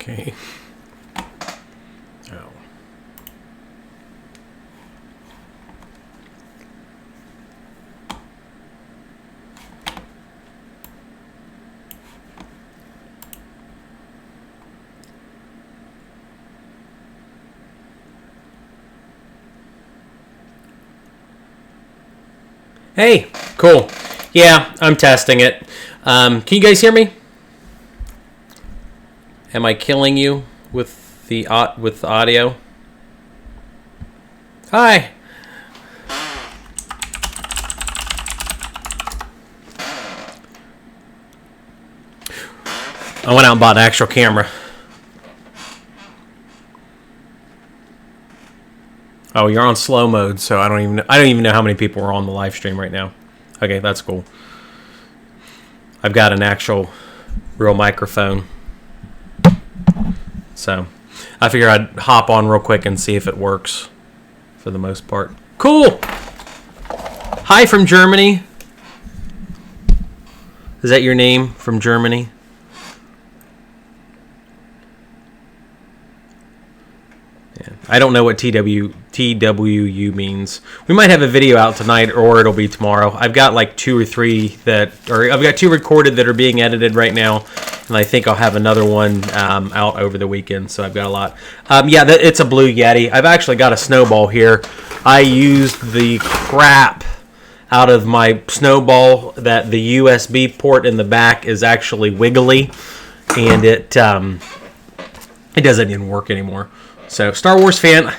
Okay. Oh. Hey, cool. Yeah, I'm testing it. Can you guys hear me? Am I killing you with the audio? Hi. I went out and bought an actual camera. Oh, you're on slow mode, so I don't even know how many people are on the live stream right now. Okay, that's cool. I've got an actual real microphone. So I figure I'd hop on real quick and see if it works for the most part. Cool. Hi from Germany. Is that your name from Germany? Yeah. I don't know what TWU means. We might have a video out tonight or it'll be tomorrow. I've got like 2 or 3 I've got 2 recorded that are being edited right now. And I think I'll have another one out over the weekend, so I've got a lot. Yeah, it's a Blue Yeti. I've actually got a Snowball here. I used the crap out of my Snowball that the USB port in the back is actually wiggly, and it doesn't even work anymore. So, Star Wars fan,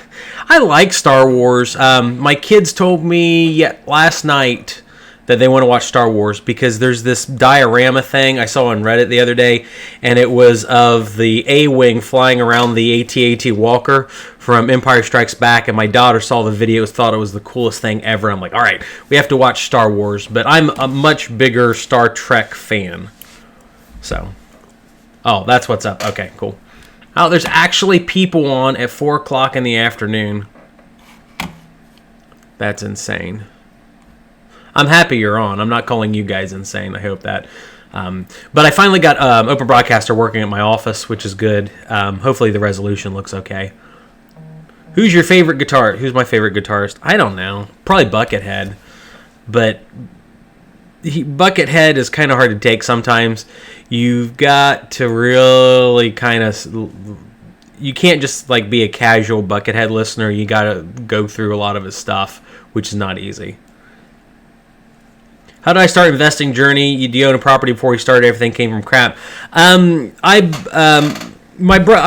I like Star Wars. My kids told me last night that they want to watch Star Wars because there's this diorama thing I saw on Reddit the other day, and it was of the A-Wing flying around the AT-AT Walker from Empire Strikes Back, and my daughter saw the videos, thought it was the coolest thing ever. I'm like, all right, we have to watch Star Wars, but I'm a much bigger Star Trek fan. So, oh, that's what's up. Okay, cool. Oh, there's actually people on at 4 o'clock in the afternoon. That's insane. I'm happy you're on. I'm not calling you guys insane. I hope that. But I finally got Open Broadcaster working at my office, which is good. Hopefully the resolution looks okay. Who's your favorite guitar? Who's my favorite guitarist? I don't know. Probably Buckethead. But Buckethead is kind of hard to take sometimes. You've got to really kind of... You can't just like be a casual Buckethead listener. You got to go through a lot of his stuff, which is not easy. How did I start investing journey? Do you own a property before you started? Everything came from crap. I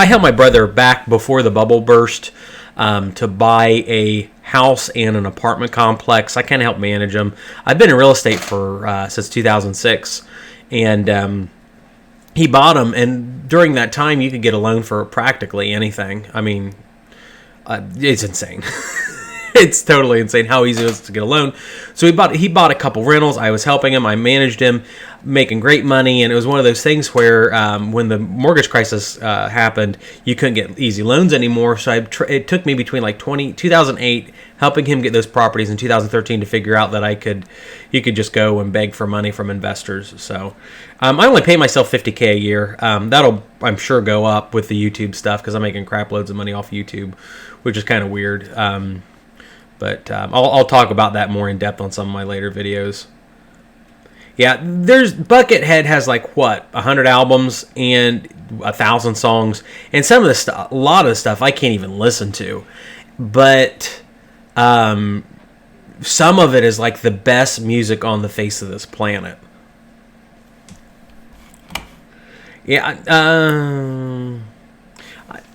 held my brother back before the bubble burst to buy a house and an apartment complex. I kind of helped manage them. I've been in real estate for since 2006, and he bought them. And during that time, you could get a loan for practically anything. I mean, it's insane. It's totally insane how easy it is to get a loan. So he bought a couple rentals. I was helping him. I managed him, making great money. And it was one of those things where when the mortgage crisis happened, you couldn't get easy loans anymore. So it took me between like 2008, helping him get those properties, in 2013 to figure out that you could just go and beg for money from investors. So I only pay myself $50K a year. That'll, I'm sure, go up with the YouTube stuff because I'm making crap loads of money off YouTube, which is kind of weird. But I'll talk about that more in depth on some of my later videos. Yeah, Buckethead has like 100 albums and 1,000 songs, and some of the stuff, a lot of the stuff I can't even listen to. But some of it is like the best music on the face of this planet. Yeah,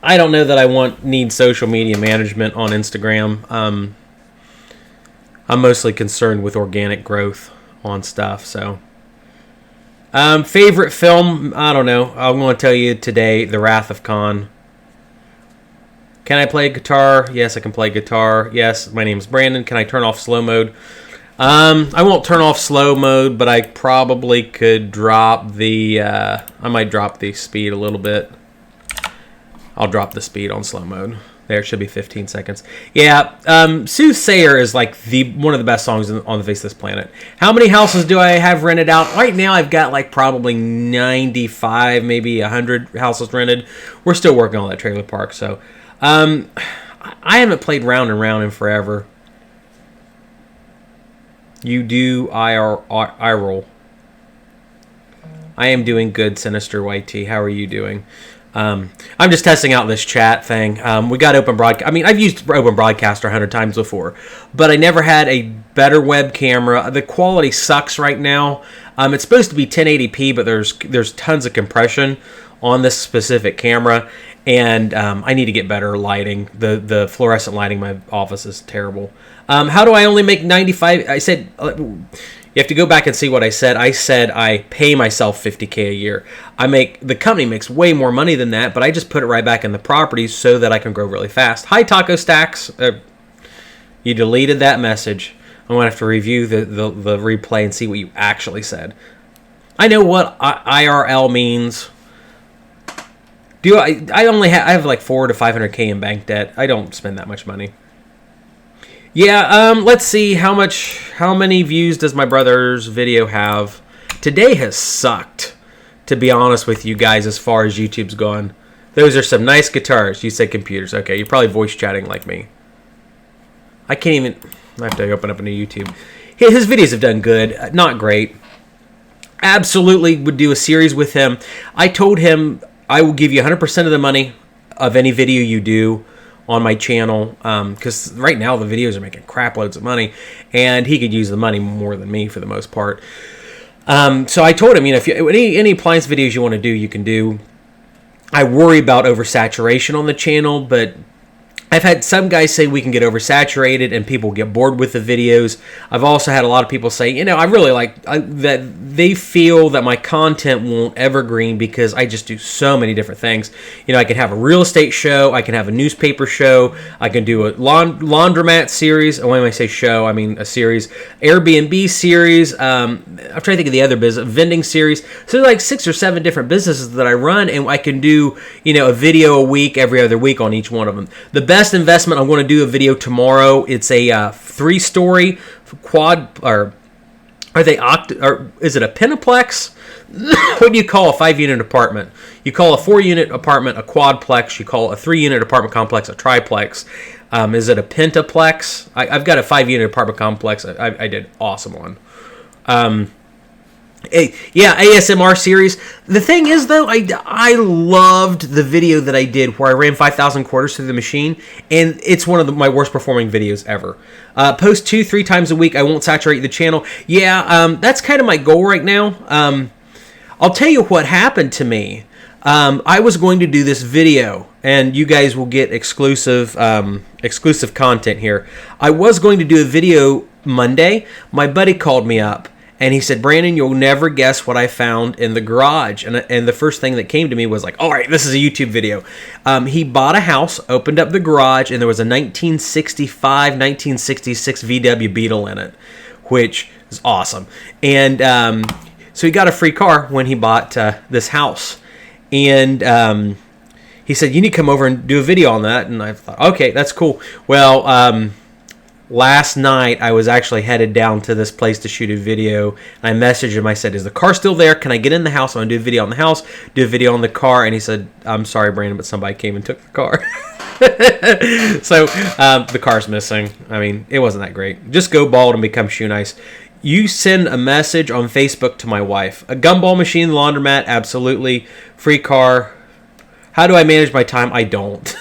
I don't know that I need social media management on Instagram. I'm mostly concerned with organic growth on stuff. So, favorite film? I don't know. I'm going to tell you today, The Wrath of Khan. Can I play guitar? Yes, I can play guitar. Yes, my name's Brandon. Can I turn off slow mode? I won't turn off slow mode, but I probably could drop the. I might drop the speed a little bit. I'll drop the speed on slow mode. There, it should be 15 seconds. Yeah, Soothsayer is like one of the best songs on the face of this planet. How many houses do I have rented out? Right now I've got like probably 95, maybe 100 houses rented. We're still working on that trailer park. So I haven't played Round and Round in forever. You do eye roll. I am doing good, Sinister YT. How are you doing? I'm just testing out this chat thing. We got Open Broadcast. I mean, I've used Open Broadcaster 100 times before, but I never had a better web camera. The quality sucks right now. It's supposed to be 1080p, but there's tons of compression on this specific camera, and I need to get better lighting. The fluorescent lighting in my office is terrible. How do I only make 95? I said... You have to go back and see what I said. I said I pay myself $50K a year. The company makes way more money than that, but I just put it right back in the properties so that I can grow really fast. Hi, Taco Stacks. You deleted that message. I'm going to have to review the replay and see what you actually said. I know what IRL means. I have like 400 to 500K in bank debt. I don't spend that much money. Yeah, let's see how many views does my brother's video have. Today has sucked, to be honest with you guys, as far as YouTube's gone. Those are some nice guitars. You said computers. Okay, you're probably voice chatting like me. I can't even... I have to open up a new YouTube. His videos have done good. Not great. Absolutely would do a series with him. I told him I will give you 100% of the money of any video you do on my channel, because right now the videos are making crap loads of money, and he could use the money more than me for the most part. So I told him, if any appliance videos you want to do, you can do. I worry about oversaturation on the channel, but I've had some guys say we can get oversaturated and people get bored with the videos. I've also had a lot of people say, I really like that they feel that my content won't evergreen because I just do so many different things. I can have a real estate show. I can have a newspaper show. I can do a laundromat series. And when I say show, I mean a series. Airbnb series. I'm trying to think of the other business. Vending series. So there's like 6 or 7 different businesses that I run, and I can do, a video a week, every other week on each one of them. The best investment, I'm going to do a video tomorrow. It's a 3-story quad, or are they or is it a pentaplex? What do you call a 5-unit apartment? You call a 4-unit apartment a quadplex. You call a 3-unit apartment complex a triplex. Is it a pentaplex? I've got a 5-unit apartment complex. I did awesome one. Yeah, ASMR series. The thing is, though, I loved the video that I did where I ran 5,000 quarters through the machine, and it's one of my worst performing videos ever. Post 2-3 times a week. I won't saturate the channel. Yeah, that's kind of my goal right now. I'll tell you what happened to me. I was going to do this video, and you guys will get exclusive content here. I was going to do a video Monday. My buddy called me up, and he said, Brandon, you'll never guess what I found in the garage. And the first thing that came to me was like, all right, this is a YouTube video. He bought a house, opened up the garage, and there was a 1965, 1966 VW Beetle in it, which is awesome. And so he got a free car when he bought this house. And he said, you need to come over and do a video on that. And I thought, okay, that's cool. Well, last night I was actually headed down to this place to shoot a video. And I messaged him. I said, is the car still there? Can I get in the house? I want to do a video on the house, do a video on the car. And he said, I'm sorry, Brandon, but somebody came and took the car. So the car's missing. I mean, it wasn't that great. Just go bald and become shoe nice. You send a message on Facebook to my wife. A gumball machine, laundromat, absolutely. Free car. How do I manage my time? I don't.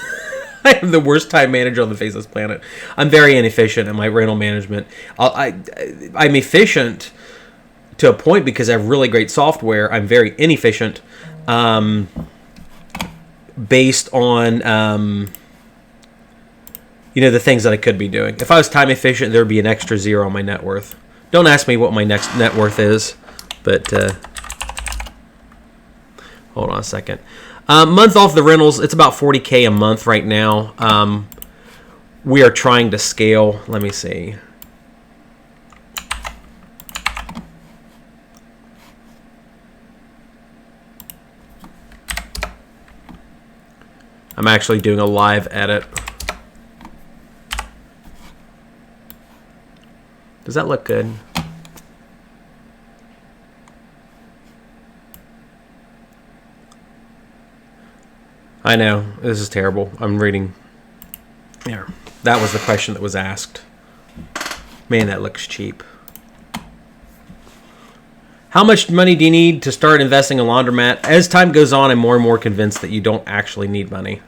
I am the worst time manager on the face of this planet. I'm very inefficient in my rental management. I'm efficient to a point because I have really great software. I'm very inefficient based on the things that I could be doing. If I was time efficient, there would be an extra zero on my net worth. Don't ask me what my next net worth is, but hold on a second. Month off the rentals, it's about $40K a month right now. We are trying to scale. Let me see. I'm actually doing a live edit. Does that look good? I know, this is terrible. I'm reading. There. That was the question that was asked. Man, that looks cheap. How much money do you need to start investing in a laundromat? As time goes on, I'm more and more convinced that you don't actually need money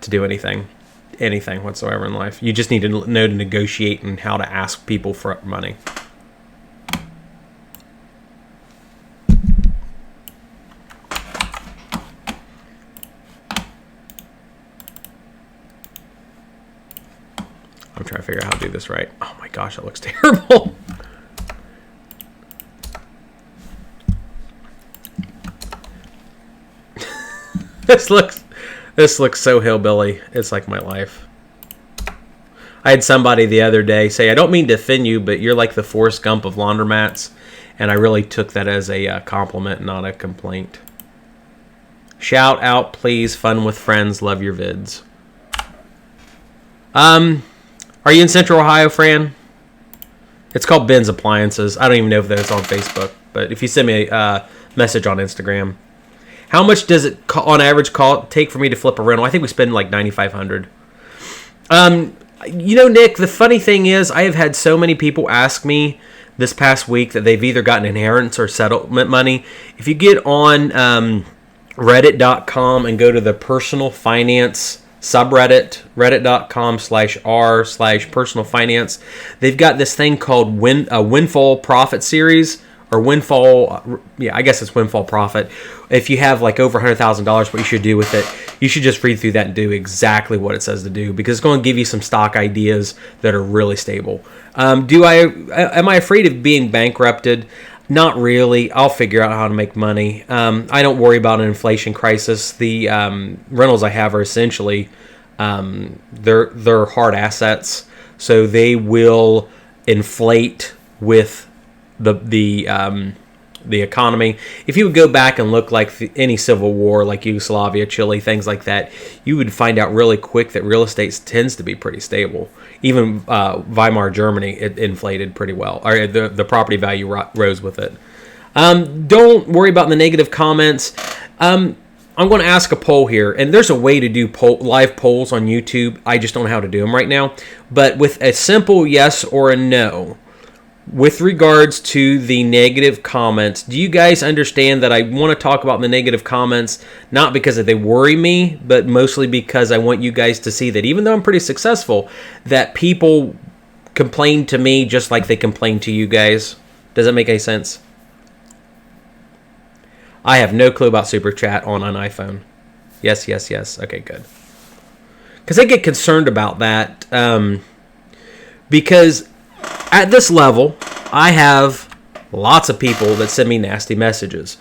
to do anything whatsoever in life. You just need to know to negotiate and how to ask people for money. I'm trying to figure out how to do this right. Oh my gosh, that looks terrible. This looks so hillbilly. It's like my life. I had somebody the other day say, I don't mean to offend you, but you're like the Forrest Gump of laundromats. And I really took that as a compliment, not a complaint. Shout out, please. Fun with friends. Love your vids. Are you in Central Ohio, Fran? It's called Ben's Appliances. I don't even know if that's on Facebook. But if you send me a message on Instagram. How much does it, on average, take for me to flip a rental? I think we spend like $9,500. Nick, the funny thing is I have had so many people ask me this past week that they've either gotten inheritance or settlement money. If you get on reddit.com and go to the personal finance subreddit, reddit.com/r/personal finance, they've got this thing called Windfall Profit Series. Or Windfall, I guess it's Windfall Profit. If you have like over $100,000, what you should do with it, you should just read through that and do exactly what it says to do, because it's going to give you some stock ideas that are really stable. Am I afraid of being bankrupted? Not really. I'll figure out how to make money. I don't worry about an inflation crisis. The rentals I have are essentially they're hard assets, so they will inflate with the economy. If you would go back and look like any civil war, like Yugoslavia, Chile, things like that, you would find out really quick that real estate tends to be pretty stable. Even Weimar Germany, it inflated pretty well, or the property value rose with it. Don't worry about the negative comments. I'm going to ask a poll here, and there's a way to do live polls on YouTube. I just don't know how to do them right now. But with a simple yes or a no, with regards to the negative comments, do you guys understand that I want to talk about the negative comments, not because they worry me, but mostly because I want you guys to see that even though I'm pretty successful, that people complain to me just like they complain to you guys? Does that make any sense? I have no clue about Super Chat on an iPhone. Yes. Okay, good. Because I get concerned about that, because at this level, I have lots of people that send me nasty messages.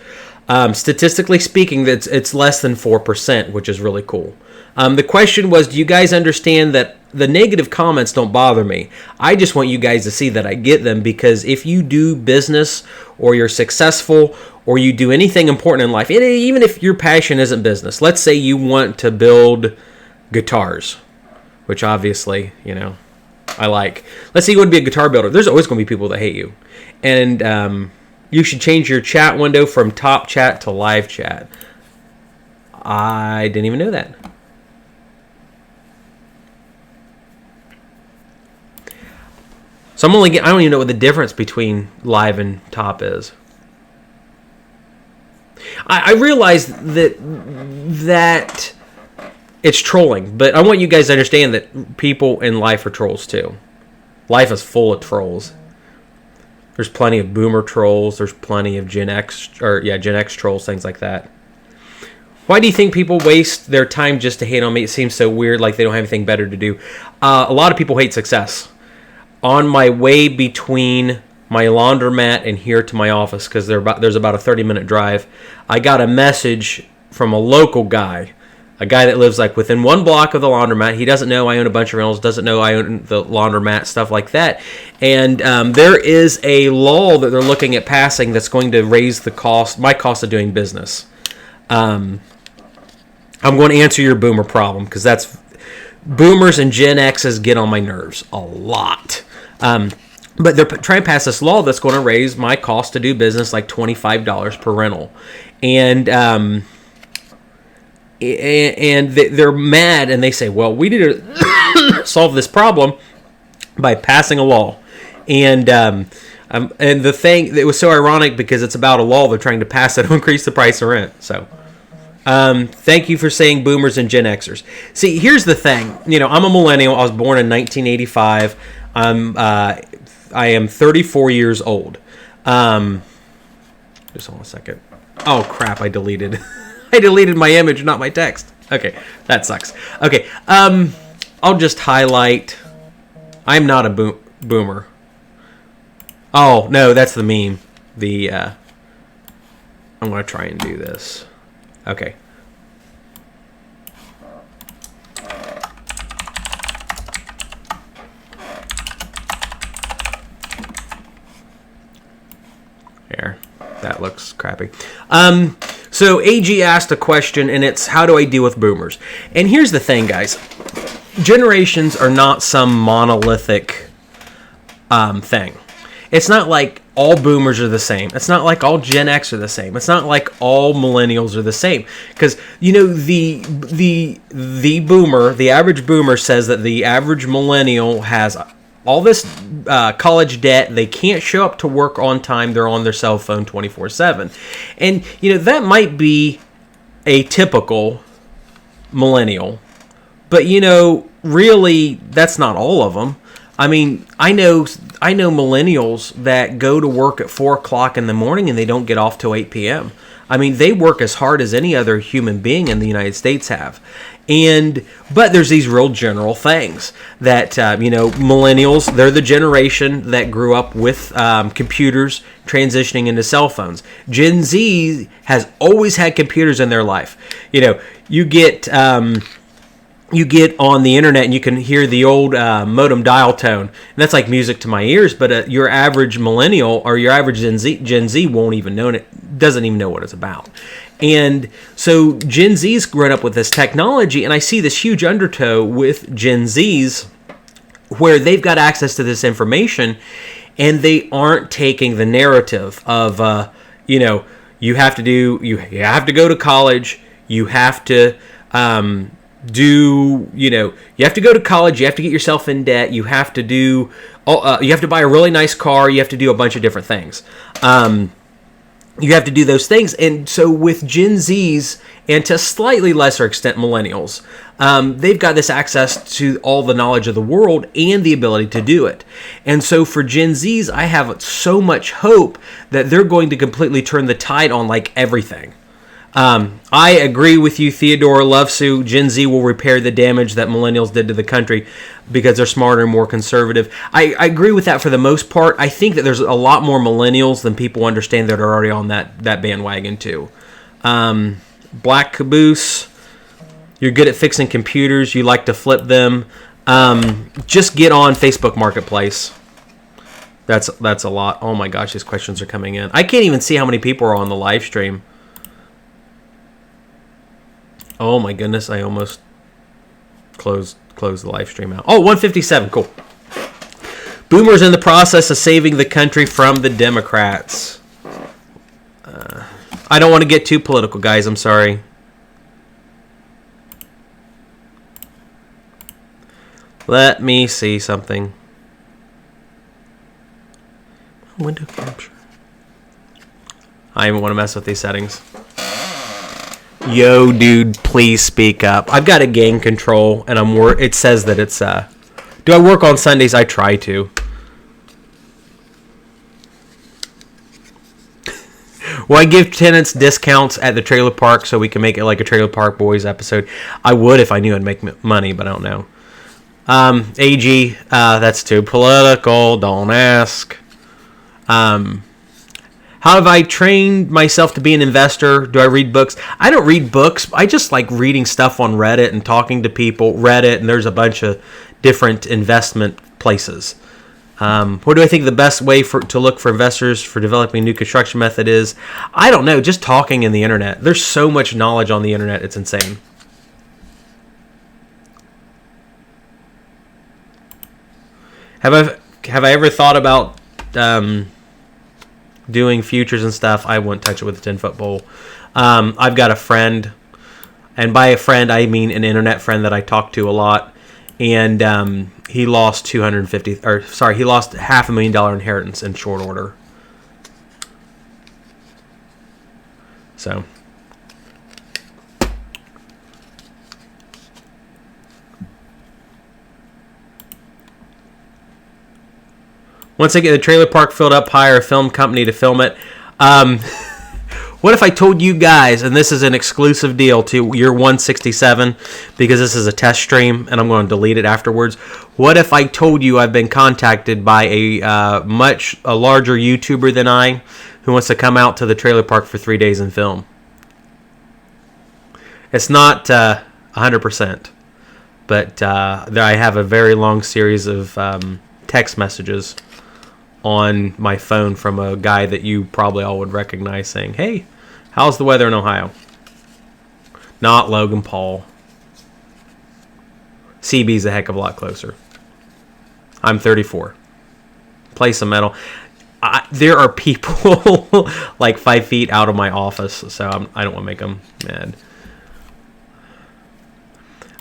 Statistically speaking, it's less than 4%, which is really cool. The question was, do you guys understand that the negative comments don't bother me? I just want you guys to see that I get them, because if you do business or you're successful or you do anything important in life, even if your passion isn't business, let's say you want to build guitars, which obviously, I like. Let's say you want to be a guitar builder. There's always going to be people that hate you. And you should change your chat window from top chat to live chat. I didn't even know that. So I don't even know what the difference between live and top is. I realize that it's trolling, but I want you guys to understand that people in life are trolls too. Life is full of trolls. There's plenty of boomer trolls. There's plenty of Gen X trolls, things like that. Why do you think people waste their time just to hate on me? It seems so weird, like they don't have anything better to do. A lot of people hate success. On my way between my laundromat and here to my office, because there's about a 30-minute drive, I got a message from a local guy, a guy that lives like within 1 block of the laundromat. He doesn't know I own a bunch of rentals, doesn't know I own the laundromat, stuff like that. And there is a law that they're looking at passing that's going to raise my cost of doing business. I'm going to answer your boomer problem, because that's boomers and Gen X's get on my nerves a lot. But they're trying to pass this law that's going to raise my cost to do business like $25 per rental. And they're mad, and they say, well, we need to solve this problem by passing a law. And the thing, it was so ironic because it's about a law they're trying to pass that will increase the price of rent. So thank you for saying boomers and Gen Xers. See, here's the thing. I'm a millennial. I was born in 1985. I am 34 years old. Just hold on a second. Oh crap! I deleted my image, not my text. Okay, that sucks. Okay, I'll just highlight. I'm not a boomer. Oh no, that's the meme. I'm gonna try and do this. Okay. There. That looks crappy. So AG asked a question, and it's, how do I deal with boomers? And here's the thing, guys. Generations are not some monolithic thing. It's not like all boomers are the same. It's not like all Gen X are the same. It's not like all millennials are the same. Because, the boomer, the average boomer says that the average millennial has all this college debt. They can't show up to work on time. They're on their cell phone 24/7. And, that might be a typical millennial. But, really, that's not all of them. I mean, I know millennials that go to work at 4 o'clock in the morning and they don't get off till 8 p.m. I mean, they work as hard as any other human being in the United States have. But there's these real general things that, millennials, they're the generation that grew up with computers transitioning into cell phones. Gen Z has always had computers in their life. You get on the internet and you can hear the old modem dial tone, and that's like music to my ears. But your average millennial or your average Gen Z won't even know it, doesn't even know what it's about. And so Gen Z's grown up with this technology, and I see this huge undertow with Gen Z's where they've got access to this information, and they aren't taking the narrative of you have to go to college, you have to you have to go to college, you have to get yourself in debt, you have to you have to buy a really nice car, you have to do a bunch of different things. You have to do those things. And so with Gen Zs, and to a slightly lesser extent millennials, they've got this access to all the knowledge of the world and the ability to do it. And so for Gen Zs, I have so much hope that they're going to completely turn the tide on like everything. I agree with you, Theodore Lovesu. Gen Z will repair the damage that millennials did to the country because they're smarter and more conservative. I agree with that for the most part. I think that there's a lot more millennials than people understand that are already on that bandwagon too. Black Caboose, you're good at fixing computers. You like to flip them. Just get on Facebook Marketplace. That's a lot. Oh my gosh, these questions are coming in. I can't even see how many people are on the live stream. Oh my goodness, I almost closed the live stream out. Oh, 157, cool. Boomers in the process of saving the country from the Democrats. I don't want to get too political, guys, I'm sorry. Let me see something. Window capture. I even want to mess with these settings. Yo, dude, please speak up. I've got a gang control, and it says that it's, do I work on Sundays? I try to. Will I give tenants discounts at the trailer park so we can make it like a Trailer Park Boys episode? I would if I knew I'd make money, but I don't know. AG, that's too political. Don't ask. How have I trained myself to be an investor? Do I read books? I don't read books. I just like reading stuff on Reddit and talking to people. Reddit, and there's a bunch of different investment places. What do I think the best way to look for investors for developing a new construction method is? I don't know. Just talking in the internet. There's so much knowledge on the internet. It's insane. Have I ever thought about doing futures and stuff? I wouldn't touch it with a 10-foot pole. I've got a friend, and by a friend I mean an internet friend that I talk to a lot, and he lost he lost $500,000 inheritance in short order. So once I get the trailer park filled up, hire a film company to film it. What if I told you guys, and this is an exclusive deal to your 167, because this is a test stream, and I'm going to delete it afterwards. What if I told you I've been contacted by a larger YouTuber than I, who wants to come out to the trailer park for 3 days and film? It's not 100%, but I have a very long series of text messages on my phone from a guy that you probably all would recognize saying, "Hey, how's the weather in Ohio?" Not Logan Paul. CB's a heck of a lot closer. I'm 34. Play some metal. There are people like 5 feet out of my office, so I don't want to make them mad.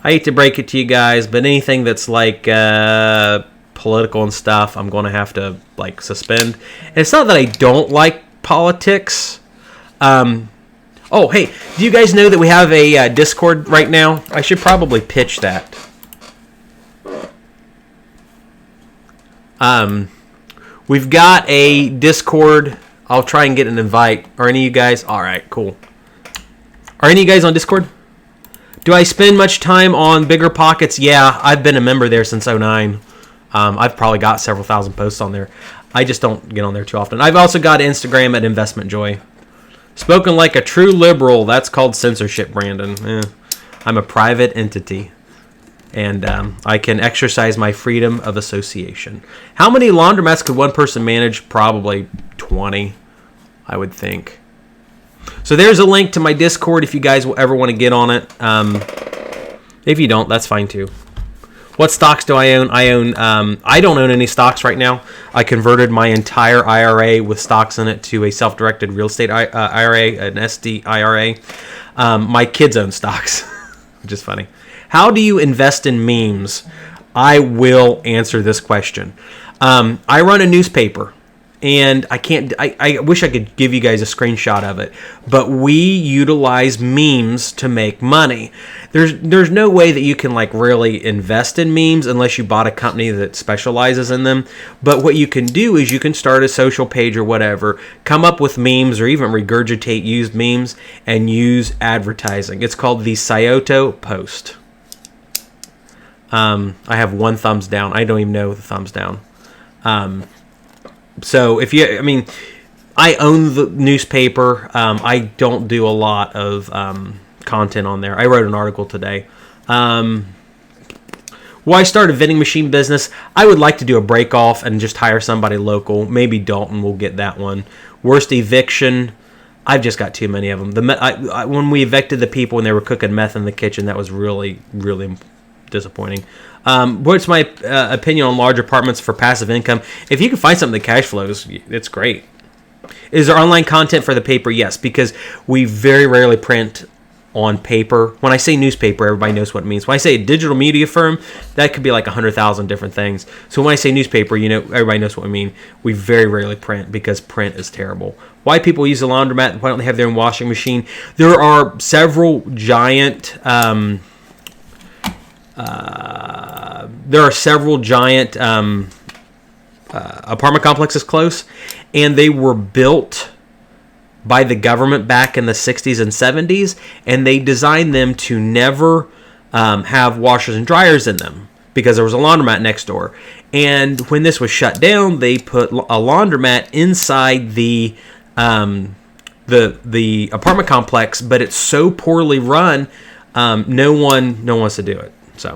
I hate to break it to you guys, but anything that's like political and stuff, I'm going to have to like suspend. And it's not that I don't like politics. Oh, hey, do you guys know that we have a Discord right now? I should probably pitch that. We've got a Discord. I'll try and get an invite. Are any of you guys? All right, cool. Are any of you guys on Discord? Do I spend much time on Bigger Pockets? Yeah, I've been a member there since 2009. I've probably got several thousand posts on there. I just don't get on there too often. I've also got Instagram at Investment Joy. Spoken like a true liberal. That's called censorship, Brandon. I'm a private entity, and I can exercise my freedom of association. How many laundromats could one person manage? Probably 20, I would think. So there's a link to my Discord if you guys will ever want to get on it. If you don't, that's fine too. What stocks do I own? I don't own any stocks right now. I converted my entire IRA with stocks in it to a self-directed real estate IRA, an SD IRA. My kids own stocks, which is funny. How do you invest in memes? I will answer this question. I run a newspaper, and I can't. I wish I could give you guys a screenshot of it, but we utilize memes to make money. There's no way that you can like really invest in memes unless you bought a company that specializes in them. But what you can do is you can start a social page or whatever, come up with memes or even regurgitate used memes and use advertising. It's called the Scioto Post. I have one thumbs down. I don't even know the thumbs down. So if you, I mean, I own the newspaper. I don't do a lot of content on there. I wrote an article today. Why start a vending machine business? I would like to do a break off and just hire somebody local. Maybe Dalton will get that one. Worst eviction. I've just got too many of them. When we evicted the people when they were cooking meth in the kitchen, that was really, really disappointing. What's my opinion on large apartments for passive income? If you can find something that cash flows, it's great. Is there online content for the paper? Yes, because we very rarely print on paper. When I say newspaper, everybody knows what it means. When I say a digital media firm, that could be like 100,000 different things. So when I say newspaper, you know, everybody knows what I mean. We very rarely print because print is terrible. Why people use a laundromat? Why don't they have their own washing machine? There are several giant apartment complexes close, and they were built by the government back in the 60s and 70s, and they designed them to never have washers and dryers in them because there was a laundromat next door. And when this was shut down, they put a laundromat inside the apartment complex, but it's so poorly run, no one wants to do it. So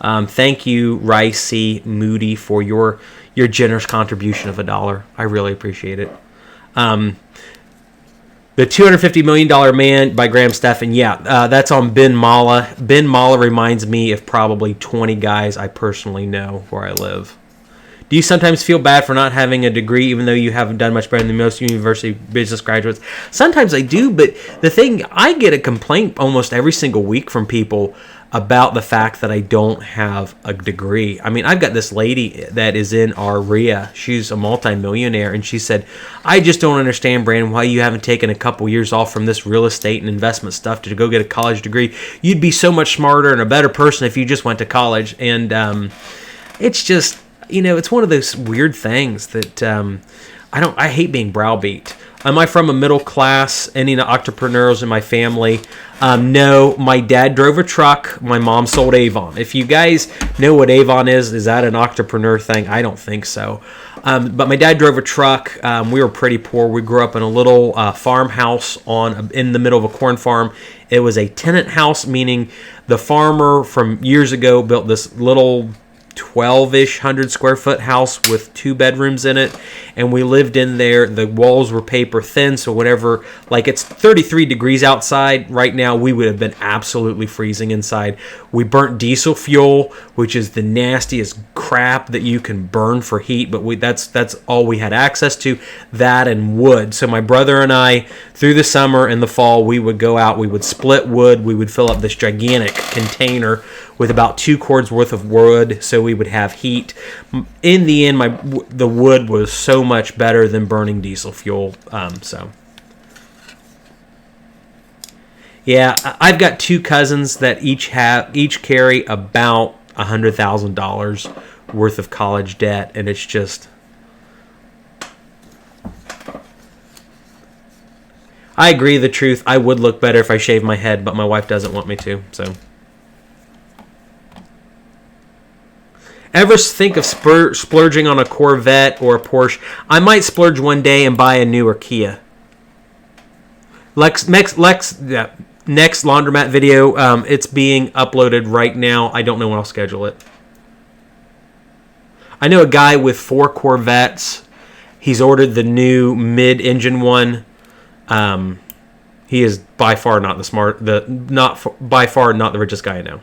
thank you, Ricey Moody, for your generous contribution of $1. I really appreciate it. The $250 Million Man by Graham Stephan. Yeah, that's on Ben Mala. Ben Mala reminds me of probably 20 guys I personally know where I live. Do you sometimes feel bad for not having a degree even though you haven't done much better than most university business graduates? Sometimes I do, but the thing, I get a complaint almost every single week from people about the fact that I don't have a degree. I mean, I've got this lady that is in our RIA. She's a multimillionaire, and she said, I just don't understand, Brandon, why you haven't taken a couple years off from this real estate and investment stuff to go get a college degree. You'd be so much smarter and a better person if you just went to college. And it's just, you know, it's one of those weird things that I hate being browbeat. Am I from a middle class? Any entrepreneurs in my family? No, my dad drove a truck. My mom sold Avon. If you guys know what Avon is that an entrepreneur thing? I don't think so. But my dad drove a truck. We were pretty poor. We grew up in a little farmhouse in the middle of a corn farm. It was a tenant house, meaning the farmer from years ago built this little 12-ish 100-square-foot house with 2 bedrooms in it, and we lived in there. The walls were paper thin, so whenever, like, it's 33 degrees outside right now, we would have been absolutely freezing inside. We burnt diesel fuel, which is the nastiest crap that you can burn for heat, but that's all we had access to, that and wood. So my brother and I, through the summer and the fall, we would go out, we would split wood, we would fill up this gigantic container with about 2 cords worth of wood, so we would have heat. In the end, the wood was so much better than burning diesel fuel. Yeah, I've got 2 cousins that each carry about $100,000 worth of college debt, and it's just. I agree. The truth, I would look better if I shaved my head, but my wife doesn't want me to, so. Ever think of splurging on a Corvette or a Porsche? I might splurge one day and buy a newer Kia. Next laundromat video, it's being uploaded right now. I don't know when I'll schedule it. I know a guy with 4 Corvettes. He's ordered the new mid-engine one. He is by far not by far not the richest guy I know.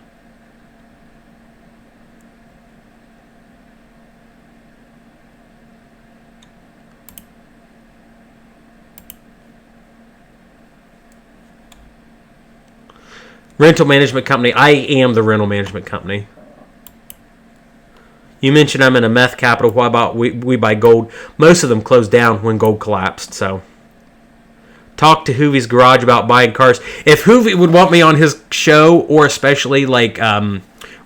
Rental management company. I am the rental management company. You mentioned I'm in a meth capital. What about we buy gold? Most of them closed down when gold collapsed. So, talk to Hoovie's Garage about buying cars. If Hoovie would want me on his show, or especially like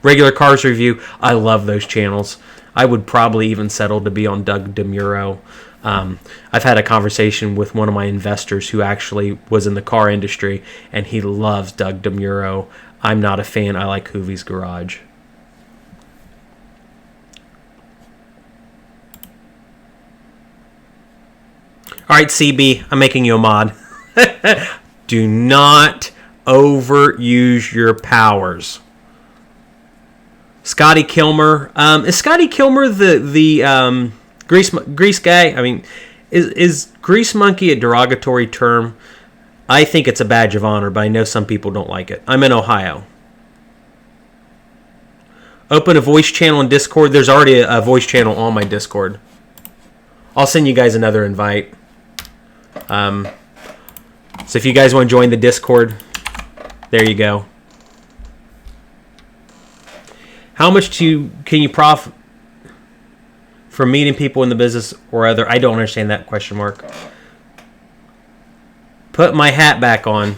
regular cars review, I love those channels. I would probably even settle to be on Doug DeMuro. I've had a conversation with one of my investors who actually was in the car industry, and he loves Doug DeMuro. I'm not a fan. I like Hoovie's Garage. All right, CB, I'm making you a mod. Do not overuse your powers. Scotty Kilmer. Is Scotty Kilmer the grease guy? I mean, is grease monkey a derogatory term? I think it's a badge of honor, but I know some people don't like it. I'm in Ohio. Open a voice channel in Discord. There's already a voice channel on my Discord. I'll send you guys another invite. So if you guys want to join the Discord, there you go. How much can you profit from meeting people in the business or other? I don't understand that question mark. Put my hat back on.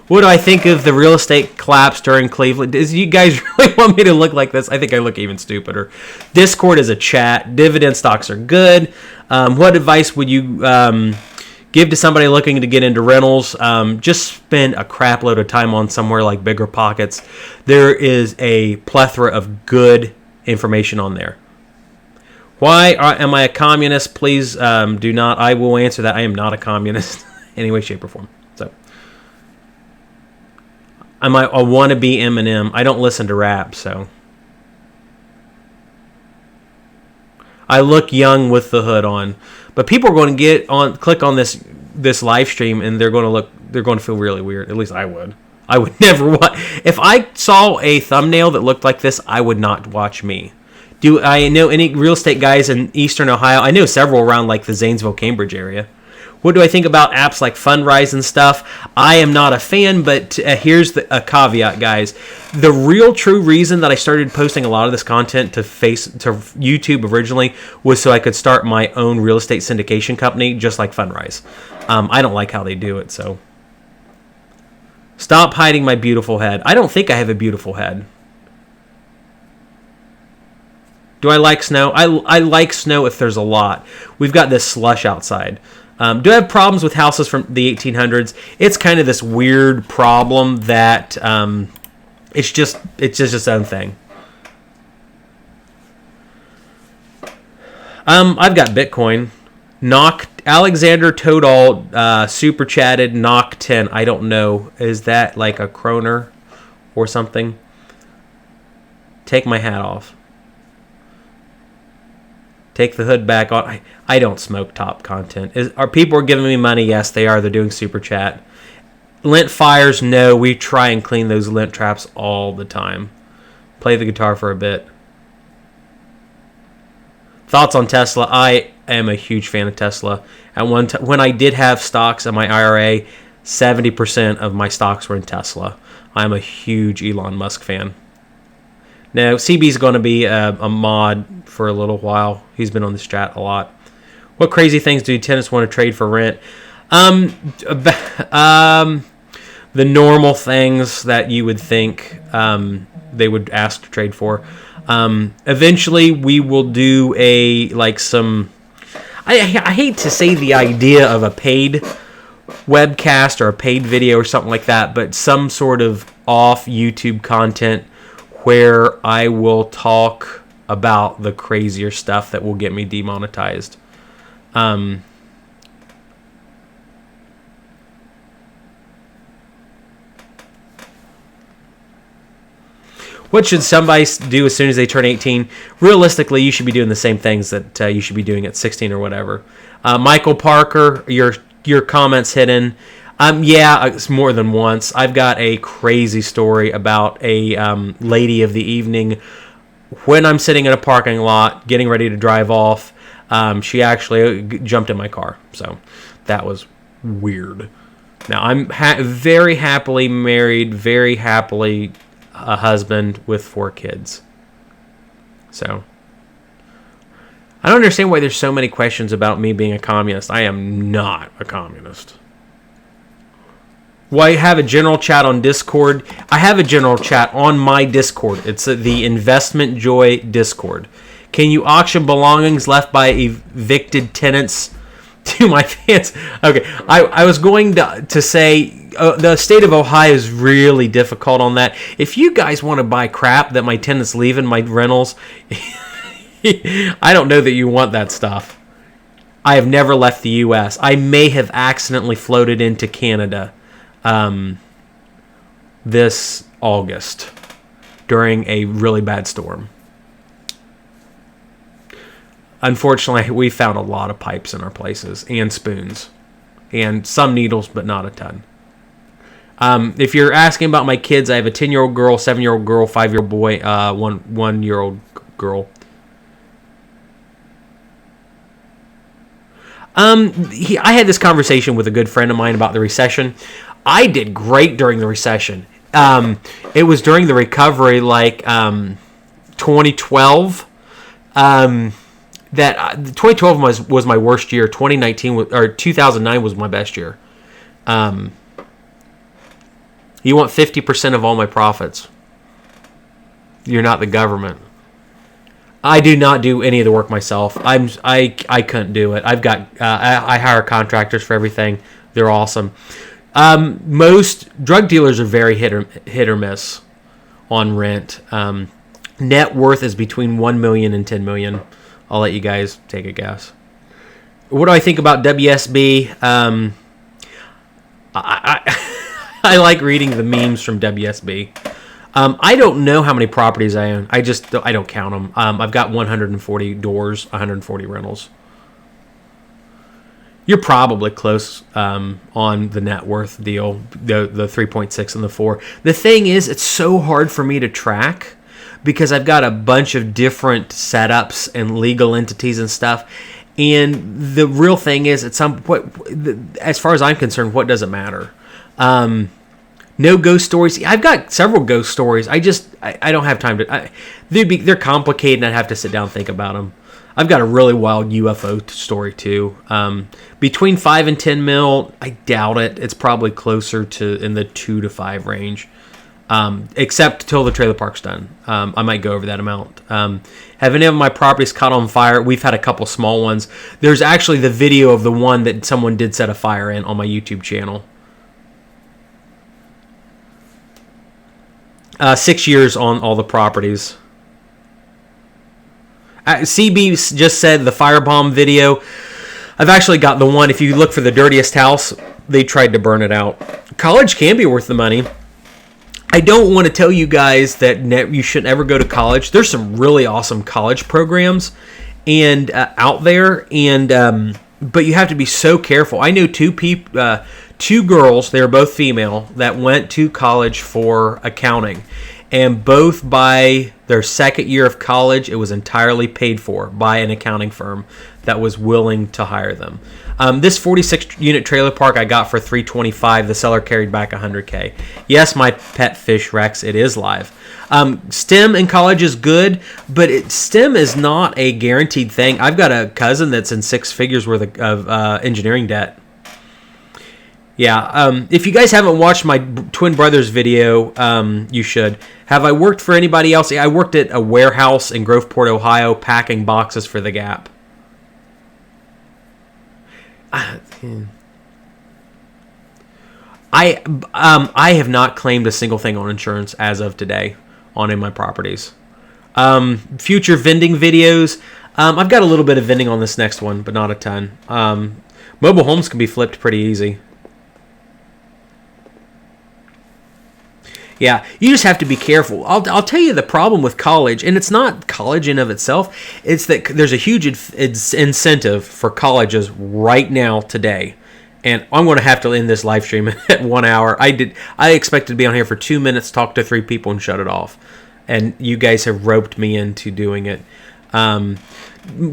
What do I think of the real estate collapse during Cleveland? Does you guys really want me to look like this? I think I look even stupider. Discord is a chat. Dividend stocks are good. What advice would you give to somebody looking to get into rentals? Just spend a crap load of time on somewhere like Bigger Pockets. There is a plethora of good information on there. Why am I a communist? Please do not. I will answer that. I am not a communist in any way, shape, or form. So I'm a wannabe Eminem. I don't listen to rap, so I look young with the hood on. But people are going to click on this live stream, and they're going to feel really weird. At least I would. I would never watch. If I saw a thumbnail that looked like this, I would not watch me. Do I know any real estate guys in Eastern Ohio? I know several around like the Zanesville, Cambridge area. What do I think about apps like Fundrise and stuff? I am not a fan, but here's a caveat, guys. The real true reason that I started posting a lot of this content to YouTube originally was so I could start my own real estate syndication company, just like Fundrise. I don't like how they do it, so stop hiding my beautiful head. I don't think I have a beautiful head. Do I like snow? I like snow if there's a lot. We've got this slush outside. Do I have problems with houses from the 1800s? It's kind of this weird problem that it's just its own thing. I've got Bitcoin. Alexander Todall super chatted knock 10. I don't know. Is that like a kroner or something? Take my hat off. Take the hood back on. I don't smoke top content. Are people giving me money? Yes, they are. They're doing super chat. Lint fires? No. We try and clean those lint traps all the time. Play the guitar for a bit. Thoughts on Tesla? I am a huge fan of Tesla. At one time, when I did have stocks in my IRA, 70% of my stocks were in Tesla. I'm a huge Elon Musk fan. Now, CB's going to be a mod for a little while. He's been on this chat a lot. What crazy things do tenants want to trade for rent? The normal things that you would think they would ask to trade for. Eventually, we will do I hate to say the idea of a paid webcast or a paid video or something like that, but some sort of off YouTube content where I will talk about the crazier stuff that will get me demonetized. What should somebody do as soon as they turn 18? Realistically, you should be doing the same things that you should be doing at 16 or whatever. Michael Parker, your comments hidden. Yeah, it's more than once. I've got a crazy story about a lady of the evening when I'm sitting in a parking lot getting ready to drive off, she actually jumped in my car. So that was weird. Now, I'm very happily married, very happily a husband with 4 kids. So I don't understand why there's so many questions about me being a communist. I am not a communist. Why have a general chat on Discord? I have a general chat on my Discord. It's the Investment Joy Discord. Can you auction belongings left by evicted tenants to my fans? Okay, I was going to say the state of Ohio is really difficult on that. If you guys want to buy crap that my tenants leave in my rentals, I don't know that you want that stuff. I have never left the U.S. I may have accidentally floated into Canada this August during a really bad storm. Unfortunately, we found a lot of pipes in our places and spoons and some needles, but not a ton. If you're asking about my kids, I have a 10-year-old girl, 7-year-old girl, 5-year-old boy, one-year-old girl. I had this conversation with a good friend of mine about the recession. I did great during the recession. It was during the recovery, like 2012. That 2012 was my worst year. 2009 was my best year. You want 50% of all my profits. You're not the government. I do not do any of the work myself. I couldn't do it. I've got I hire contractors for everything. They're awesome. Most drug dealers are very hit or miss on rent. Net worth is between $1 million and $10 million. I'll let you guys take a guess. What do I think about WSB? I like reading the memes from WSB. I don't know how many properties I own. I don't count them. I've got 140 doors, 140 rentals. You're probably close on the net worth deal, the 3.6 and the 4. The thing is, it's so hard for me to track because I've got a bunch of different setups and legal entities and stuff. And the real thing is, as far as I'm concerned, what does it matter? No ghost stories. I've got several ghost stories. I don't have time to. They're complicated, and I'd have to sit down and think about them. I've got a really wild UFO story too. Between 5 and 10 mil, I doubt it. It's probably closer to in the 2 to 5 range. Except till the trailer park's done. I might go over that amount. Have any of my properties caught on fire? We've had a couple small ones. There's actually the video of the one that someone did set a fire in on my YouTube channel. 6 years on all the properties. CB just said the firebomb video. I've actually got the one. If you look for the dirtiest house, they tried to burn it out. College can be worth the money. I don't want to tell you guys that you shouldn't ever go to college. There's some really awesome college programs and out there, and but you have to be so careful. I know two girls. They were both female that went to college for accounting, and both by their second year of college, it was entirely paid for by an accounting firm that was willing to hire them. This 46-unit trailer park I got for $325. The seller carried back $100K. Yes, my pet fish Rex. It is live. STEM in college is good, but STEM is not a guaranteed thing. I've got a cousin that's in 6 figures worth of engineering debt. Yeah, if you guys haven't watched my twin brothers video, you should. Have I worked for anybody else? I worked at a warehouse in Groveport, Ohio, packing boxes for the Gap. I have not claimed a single thing on insurance as of today on any of my properties. Future vending videos. I've got a little bit of vending on this next one, but not a ton. Mobile homes can be flipped pretty easy. Yeah, you just have to be careful. I'll tell you the problem with college, and it's not college in of itself. It's that there's a huge incentive for colleges right now today. And I'm going to have to end this live stream at 1 hour. I expected to be on here for 2 minutes, talk to 3 people, and shut it off. and you guys have roped me into doing it.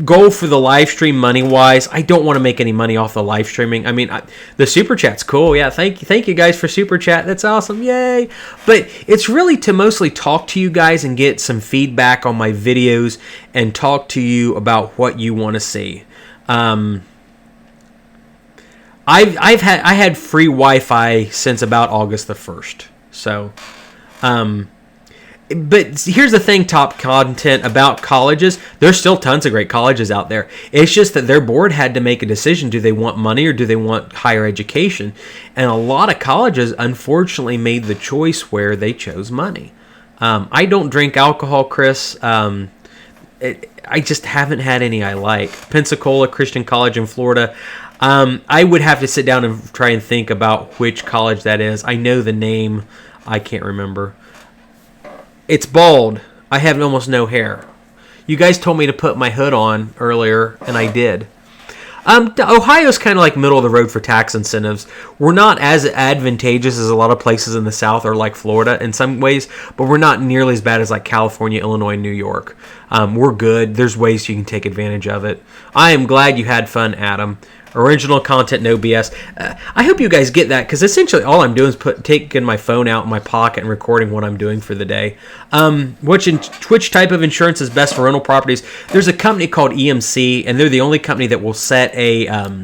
Goal for the live stream money wise, I don't want to make any money off the live streaming. I mean, the super chat's cool. Yeah, thank you guys for super chat. That's awesome. Yay. But it's really to mostly talk to you guys and get some feedback on my videos and talk to you about what you want to see. I had free Wi-Fi since about August the 1st. So, but here's the thing, top content about colleges. There's still tons of great colleges out there. It's just that their board had to make a decision. Do they want money or do they want higher education? And a lot of colleges, unfortunately, made the choice where they chose money. I don't drink alcohol, Chris. I just haven't had any I like. Pensacola Christian College in Florida. I would have to sit down and try and think about which college that is. I know the name. I can't remember. It's bald. I have almost no hair. You guys told me to put my hood on earlier, and I did. Ohio's kind of like middle of the road for tax incentives. We're not as advantageous as a lot of places in the South or like Florida in some ways, but we're not nearly as bad as like California, Illinois, New York. We're good. There's ways you can take advantage of it. I am glad you had fun, Adam. Original content, no BS. I hope you guys get that, because essentially all I'm doing is taking my phone out in my pocket and recording what I'm doing for the day. Which type of insurance is best for rental properties? There's a company called EMC, and they're the only company that will set a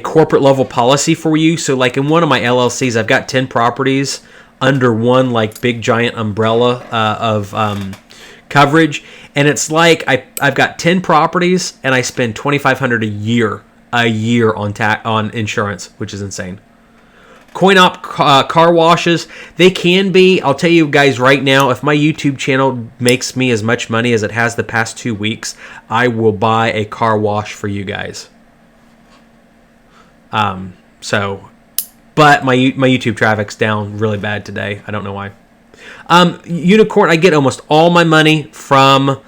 corporate level policy for you. So like in one of my LLCs, I've got 10 properties under one like big giant umbrella of coverage, and it's like I've got 10 properties and I spend $2,500 a year on insurance, which is insane. CoinOp car washes, they can be. I'll tell you guys right now, if my YouTube channel makes me as much money as it has the past 2 weeks, I will buy a car wash for you guys. But my YouTube traffic's down really bad today. I don't know why. Unicorn, I get almost all my money from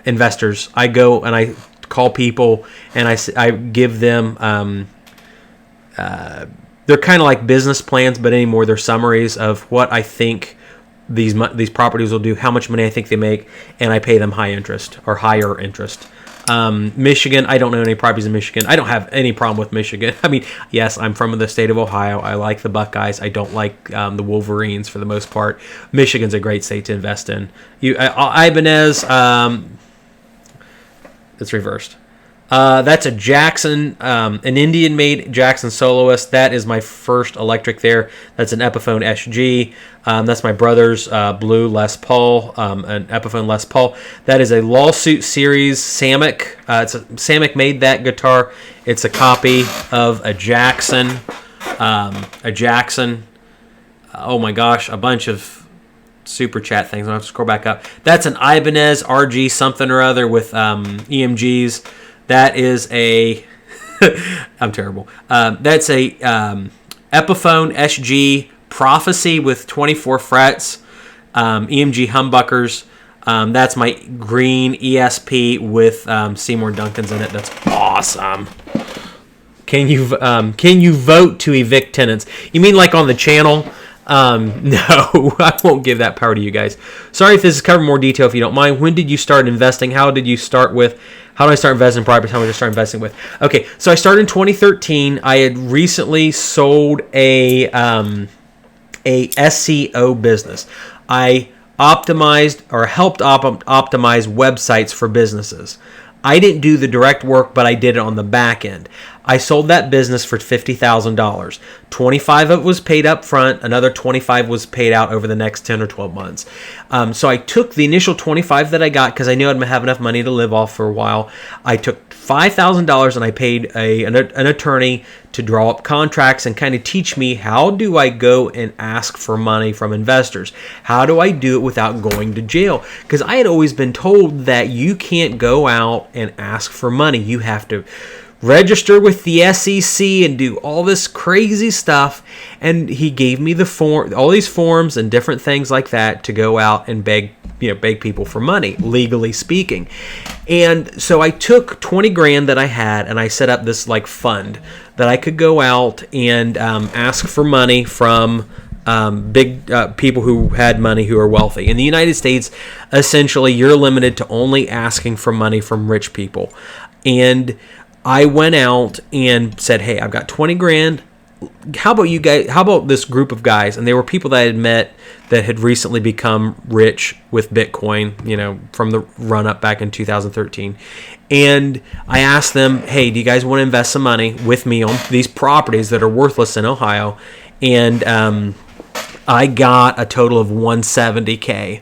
investors. I go and I call people and I give them they're kind of like business plans, but anymore they're summaries of what I think these properties will do, how much money I think they make, and I pay them higher interest. Michigan, I don't know any properties in Michigan. I don't have any problem with Michigan. I mean, yes, I'm from the state of Ohio. I like the Buckeyes. I don't like the Wolverines for the most part. Michigan's a great state to invest in. Ibanez, it's reversed. That's a Jackson, an Indian-made Jackson Soloist. That is my first electric there. That's an Epiphone SG. That's my brother's blue Les Paul, an Epiphone Les Paul. That is a Lawsuit Series Samick. Samick made that guitar. It's a copy of a Jackson. Oh my gosh, a bunch of super chat things. I'll have to scroll back up. That's an Ibanez RG something or other with EMGs. That is a I'm terrible. That's a Epiphone SG Prophecy with 24 frets, EMG humbuckers. That's my green ESP with Seymour Duncans in it. That's awesome. Can you vote to evict tenants? You mean like on the channel? No, I won't give that power to you guys. Sorry if this is covered in more detail if you don't mind. When did you start investing? How do I start investing in properties? How did I start investing with? Okay, so I started in 2013. I had recently sold a SEO business. I optimized or helped optimize websites for businesses. I didn't do the direct work, but I did it on the back end. I sold that business for $50,000. 25 of it was paid up front. Another 25 was paid out over the next 10 or 12 months. So I took the initial 25 that I got because I knew I'd have enough money to live off for a while. I took $5,000 and I paid an attorney to draw up contracts and kind of teach me how do I go and ask for money from investors? How do I do it without going to jail? Because I had always been told that you can't go out and ask for money. You have to register with the SEC and do all this crazy stuff. And he gave me all these forms and different things like that to go out and beg people for money, legally speaking. And so I took 20 grand that I had and I set up this like fund that I could go out and ask for money from big people who had money who are wealthy. In the United States, essentially, you're limited to only asking for money from rich people. And I went out and said, hey, I've got 20 grand. How about you guys? How about this group of guys? And they were people that I had met that had recently become rich with Bitcoin, from the run up back in 2013. And I asked them, hey, do you guys want to invest some money with me on these properties that are worthless in Ohio? And I got a total of $170K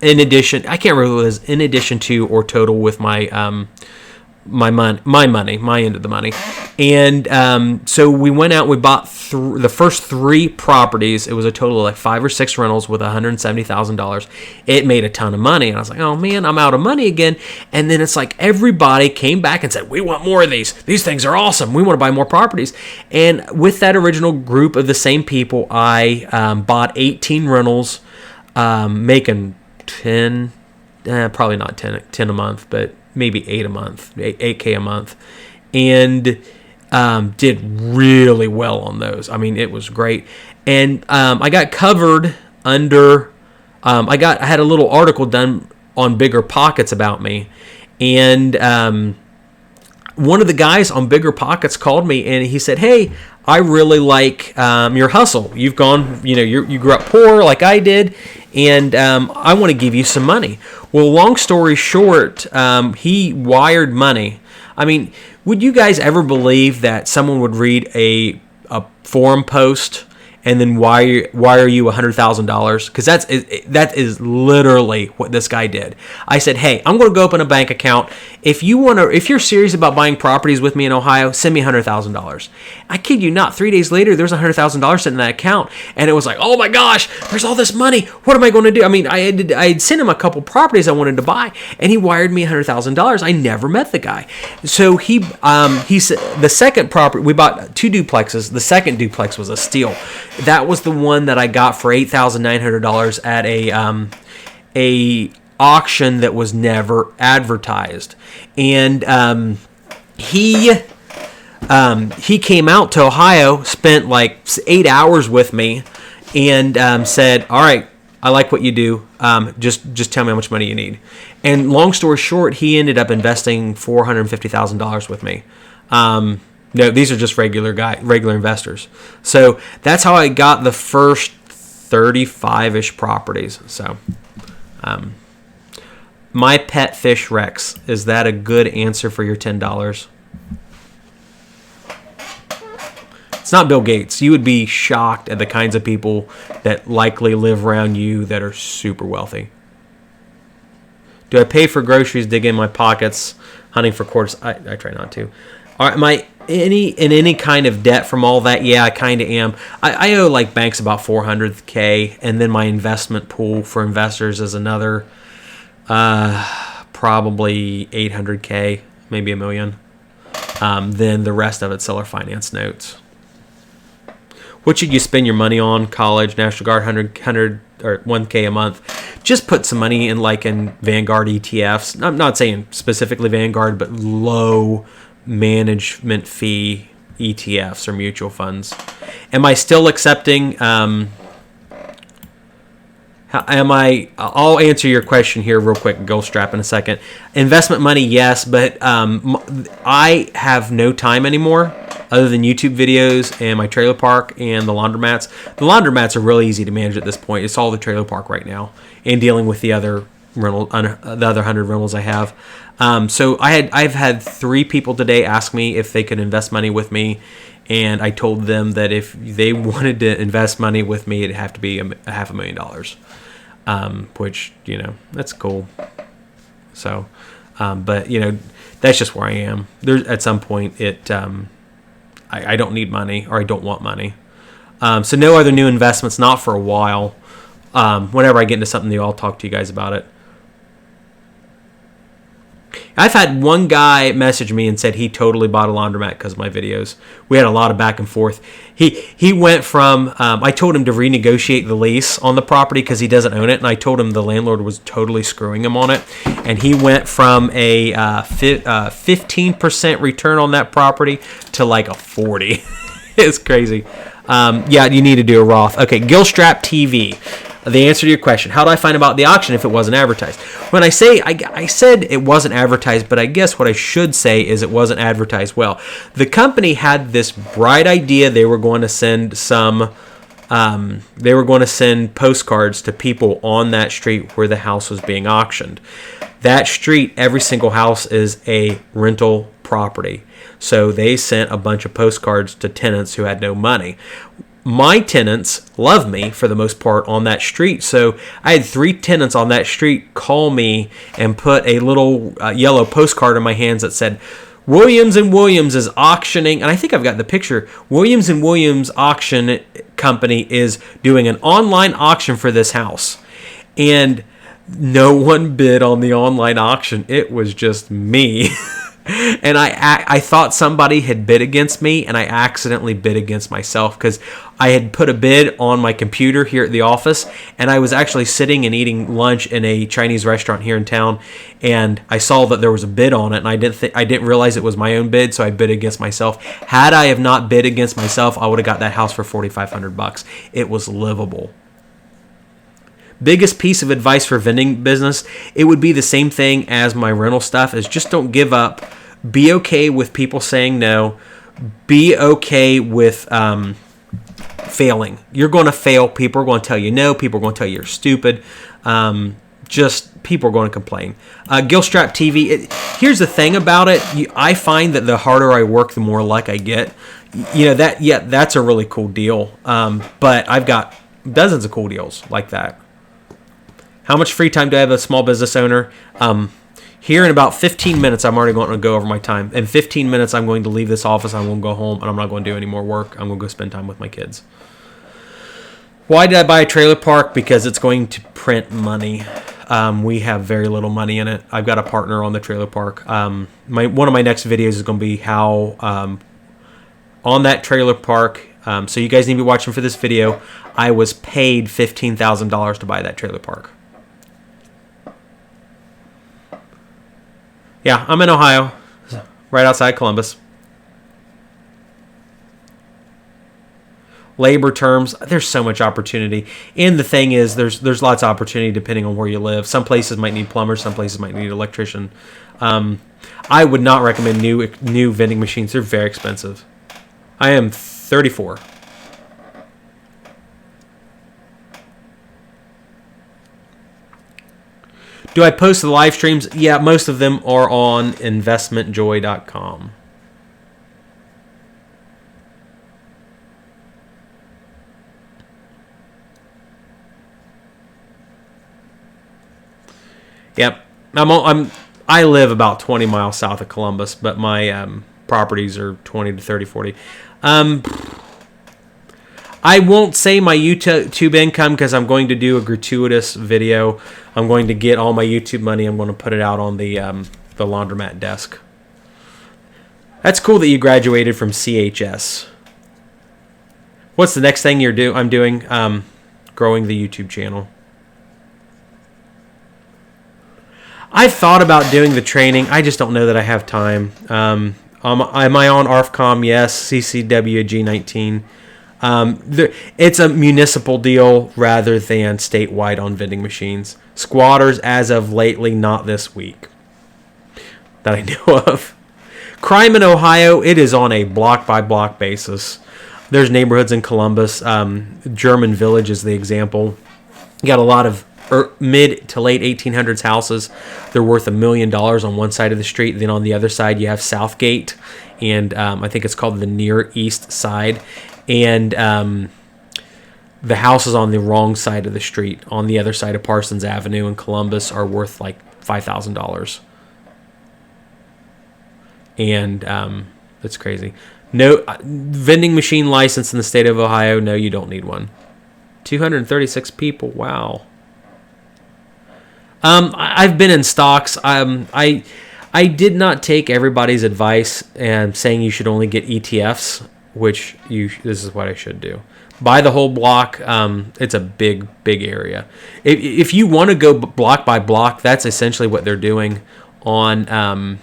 in addition. I can't remember if it was in addition to or total with my end of the money. And so we went out and we bought the first 3 properties. It was a total of like 5 or 6 rentals with $170,000. It made a ton of money. And I was like, oh man, I'm out of money again. And then it's like everybody came back and said, we want more of these. These things are awesome. We want to buy more properties. And with that original group of the same people, I bought 18 rentals, making 10, probably not 10 a month, but maybe 8 a month, 8K a month, and did really well on those. I mean, it was great. And I got covered under, I had a little article done on Bigger Pockets about me. And one of the guys on Bigger Pockets called me and he said, hey, I really like your hustle. You've gone, you grew up poor like I did, and I want to give you some money. Well, long story short, he wired money. I mean, would you guys ever believe that someone would read a forum post and then wire you $100,000? Because that is literally what this guy did. I said, hey, I'm going to go open a bank account. If you're serious about buying properties with me in Ohio, send me $100,000. I kid you not. 3 days later, there's $100,000 sitting in that account, and it was like, oh my gosh, there's all this money. What am I going to do? I mean, I had sent him a couple properties I wanted to buy, and he wired me $100,000. I never met the guy. So he said the second property, we bought 2 duplexes. The second duplex was a steal. That was the one that I got for $8,900 at a auction that was never advertised. And he came out to Ohio, spent like 8 hours with me, and said, all right, I like what you do. Just tell me how much money you need. And long story short, he ended up investing $450,000 with me. No, these are just regular investors. So that's how I got the first 35-ish properties. So, my pet fish Rex, is that a good answer for your $10? It's not Bill Gates. You would be shocked at the kinds of people that likely live around you that are super wealthy. Do I pay for groceries, dig in my pockets, hunting for quarters? I try not to. All right, any kind of debt from all that? Yeah, I kind of am. I owe like banks about $400K, and then my investment pool for investors is another probably $800K, maybe $1 million. Then the rest of it's seller finance notes. What should you spend your money on? College, National Guard, 100 or $1K a month. Just put some money in Vanguard ETFs. I'm not saying specifically Vanguard, but low management fee ETFs or mutual funds. Am I still accepting? I'll answer your question here real quick, Goldstrap, in a second. Investment money, yes, but I have no time anymore other than YouTube videos and my trailer park and the laundromats. The laundromats are really easy to manage at this point. It's all the trailer park right now and dealing with the other rental, the other 100 rentals I have. So I've had 3 people today ask me if they could invest money with me, and I told them that if they wanted to invest money with me, it'd have to be $500,000, which that's cool. So, but that's just where I am. There's at some point I don't need money, or I don't want money. So no other new investments, not for a while. Whenever I get into something new, I'll talk to you guys about it. I've had one guy message me and said he totally bought a laundromat because of my videos. We had a lot of back and forth. He went from, I told him to renegotiate the lease on the property because he doesn't own it, and I told him the landlord was totally screwing him on it. And he went from a 15% return on that property to like a 40. It's crazy. Yeah, you need to do a Roth. Okay, Gilstrap TV. The answer to your question: how do I find about the auction if it wasn't advertised? When I say I said it wasn't advertised, but I guess what I should say is it wasn't advertised well. The company had this bright idea they were going to send postcards to people on that street where the house was being auctioned. That street, every single house is a rental property. So they sent a bunch of postcards to tenants who had no money. My tenants love me for the most part on that street. So I had 3 tenants on that street call me and put a little yellow postcard in my hands that said, Williams & Williams is auctioning, and I think I've got the picture. Williams & Williams Auction Company is doing an online auction for this house. And no one bid on the online auction. It was just me. And I thought somebody had bid against me, and I accidentally bid against myself because I had put a bid on my computer here at the office, and I was actually sitting and eating lunch in a Chinese restaurant here in town, and I saw that there was a bid on it, and I didn't realize it was my own bid, so I bid against myself. Had I have not bid against myself, I would have got that house for $4,500. It was livable. Biggest piece of advice for vending business, it would be the same thing as my rental stuff, is just don't give up. Be okay with people saying no. Be okay with failing. You're going to fail. People are going to tell you no. People are going to tell you you're stupid. Just people are going to complain. Gilstrap TV, here's the thing about it. I find that the harder I work, the more luck I get. That's a really cool deal. But I've got dozens of cool deals like that. How much free time do I have as a small business owner? Here in about 15 minutes, I'm already going to go over my time. In 15 minutes, I'm going to leave this office. I'm going to go home, and I'm not going to do any more work. I'm going to go spend time with my kids. Why did I buy a trailer park? Because it's going to print money. We have very little money in it. I've got a partner on the trailer park. One of my next videos is going to be how on that trailer park. So you guys need to be watching for this video. I was paid $15,000 to buy that trailer park. Yeah, I'm in Ohio, right outside Columbus. Labor terms, there's so much opportunity. And the thing is, there's lots of opportunity depending on where you live. Some places might need plumbers, some places might need an electrician. I would not recommend new vending machines. They're very expensive. I am 34. Do I post the live streams? Yeah, most of them are on investmentjoy.com. Yep. I live about 20 miles south of Columbus, but my properties are 20 to 30, 40. I won't say my YouTube income because I'm going to do a gratuitous video. I'm going to get all my YouTube money. I'm going to put it out on the laundromat desk. That's cool that you graduated from CHS. What's the next thing I'm doing? Growing the YouTube channel. I've thought about doing the training. I just don't know that I have time. Am I on ARFCOM? Yes. CCW G19. It's a municipal deal rather than statewide on vending machines. Squatters, as of lately, not this week that I know of. Crime in Ohio, it is on a block-by-block basis. There's neighborhoods in Columbus. German Village is the example. You got a lot of mid to late 1800s houses. They're worth $1 million on one side of the street. Then on the other side, you have Southgate, and I think it's called the Near East Side. And the houses on the wrong side of the street, on the other side of Parsons Avenue in Columbus, are worth like $5,000. And that's crazy. No vending machine license in the state of Ohio. No, you don't need one. 236 people. Wow. I've been in stocks. I did not take everybody's advice and saying you should only get ETFs. Which this is what I should do. Buy the whole block. It's a big area. If you want to go block by block, that's essentially what they're doing on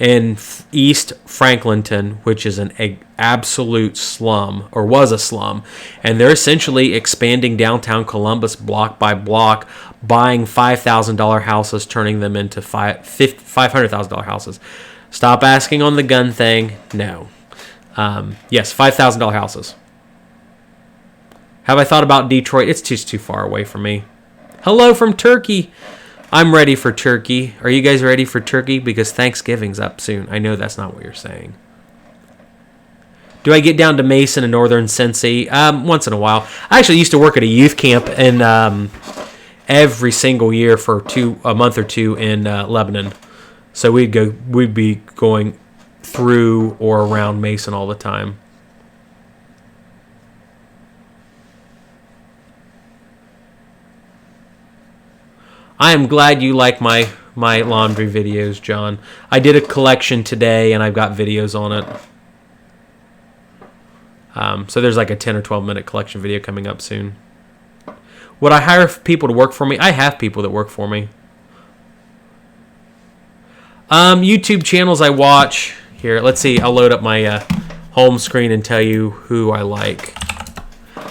in East Franklinton, which is an absolute slum, or was a slum, and they're essentially expanding downtown Columbus block by block, buying $5,000 houses, turning them into $500,000 houses. Stop asking on the gun thing. No. Yes, $5,000 houses. Have I thought about Detroit? It's just too far away from me. Hello from Turkey. I'm ready for turkey. Are you guys ready for turkey? Because Thanksgiving's up soon. I know that's not what you're saying. Do I get down to Mason and Northern Cincy? Once in a while. I actually used to work at a youth camp in every single year for a month or two in Lebanon. So we'd be going through or around Mason all the time. I am glad you like my laundry videos, John. I did a collection today, and I've got videos on it. So there's like a 10 or 12 minute collection video coming up soon. Would I hire people to work for me? I have people that work for me. YouTube channels I watch. Here, let's see. I'll load up my home screen and tell you who I like.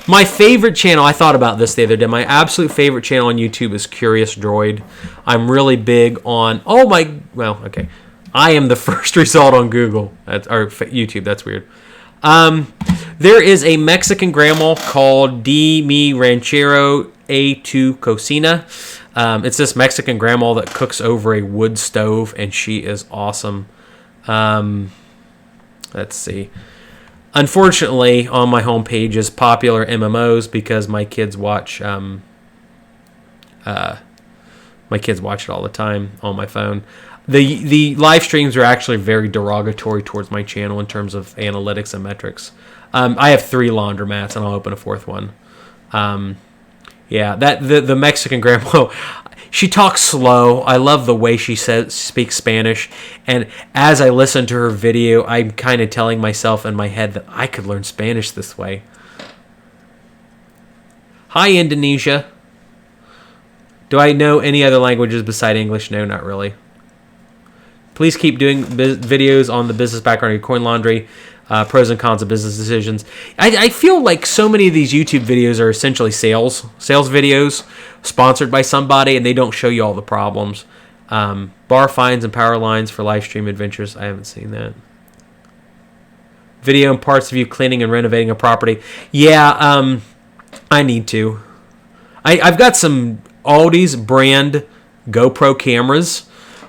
My favorite channel, I thought about this the other day. My absolute favorite channel on YouTube is Curious Droid. I'm really big on... I am the first result on Google. Or YouTube, that's weird. There is a Mexican grandma called D. Mi Ranchero A. Tu Cocina. It's this Mexican grandma that cooks over a wood stove, and she is awesome. Let's see. Unfortunately, on my homepage is popular MMOs because my kids watch it all the time on my phone. The live streams are actually very derogatory towards my channel in terms of analytics and metrics. I have 3 laundromats, and I'll open a 4th one. The Mexican grandma, she talks slow. I love the way she speaks Spanish. And as I listen to her video, I'm kind of telling myself in my head that I could learn Spanish this way. Hi, Indonesia. Do I know any other languages beside English? No, not really. Please keep doing videos on the business background of your coin laundry. Pros and cons of business decisions. I feel like so many of these YouTube videos are essentially sales videos sponsored by somebody, and they don't show you all the problems. Bar finds and power lines for live stream adventures. I haven't seen that. Video and parts of you cleaning and renovating a property. Yeah, I need to. I've got some Aldi's brand GoPro cameras,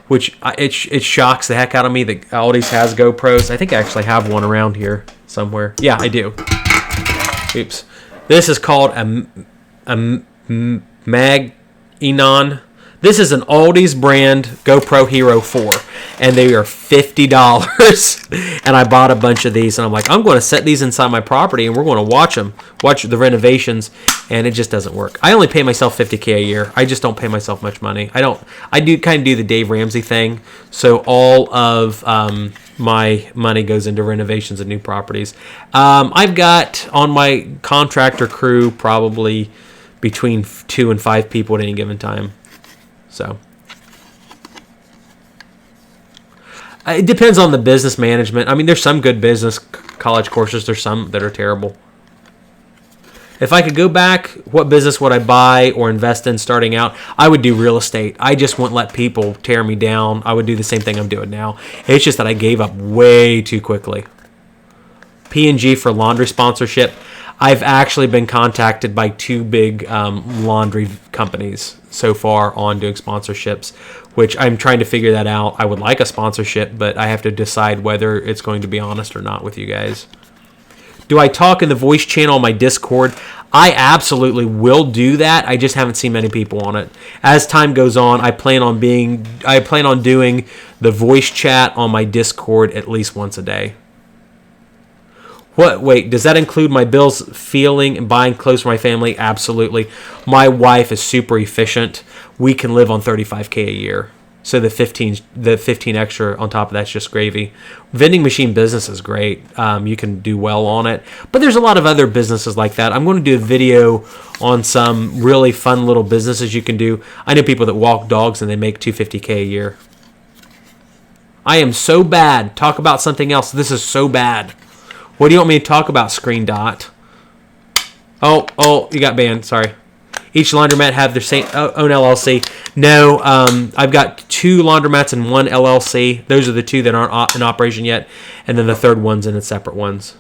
which it shocks the heck out of me that Aldi's has GoPros. I think I actually have one around here somewhere. Yeah, I do. Oops. This is called a Mag-Enon. This is an Aldi's brand GoPro Hero 4, and they are $50. And I bought a bunch of these, and I'm like, I'm going to set these inside my property, and we're going to watch the renovations, and it just doesn't work. I only pay myself $50K a year. I just don't pay myself much money. I do kind of do the Dave Ramsey thing, so all of my money goes into renovations of new properties. I've got on my contractor crew probably between 2 and 5 people at any given time. So it depends on the business management. I mean, there's some good business college courses. There's some that are terrible. If I could go back, what business would I buy or invest in starting out? I would do real estate. I just wouldn't let people tear me down. I would do the same thing I'm doing now. It's just that I gave up way too quickly. P&G for laundry sponsorship. I've actually been contacted by 2 big laundry companies so far on doing sponsorships, which I'm trying to figure that out. I would like a sponsorship, but I have to decide whether it's going to be honest or not with you guys. Do I talk in the voice channel on my Discord? I absolutely will do that. I just haven't seen many people on it. As time goes on, I plan on doing the voice chat on my Discord at least once a day. Wait, does that include my bills, feeling, and buying clothes for my family? Absolutely. My wife is super efficient. We can live on $35K a year. So the 15 extra on top of that's just gravy. Vending machine business is great. You can do well on it. But there's a lot of other businesses like that. I'm going to do a video on some really fun little businesses you can do. I know people that walk dogs and they make $250K a year. I am so bad. Talk about something else. This is so bad. What do you want me to talk about, Screen Dot? Oh, you got banned. Sorry. Each laundromat have their own LLC. No, I've got 2 laundromats and 1 LLC. Those are the 2 that aren't in operation yet. And then the third one's in separate ones.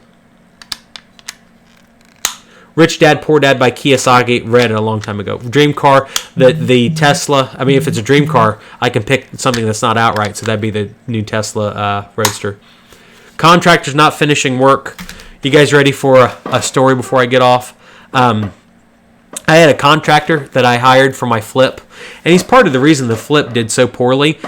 Rich Dad, Poor Dad by Kiyosaki. Read it a long time ago. Dream car, the Tesla. I mean, if it's a dream car, I can pick something that's not outright. So that'd be the new Tesla Roadster. Contractors not finishing work. You guys ready for a story before I get off? I had a contractor that I hired for my flip, and he's part of the reason the flip did so poorly.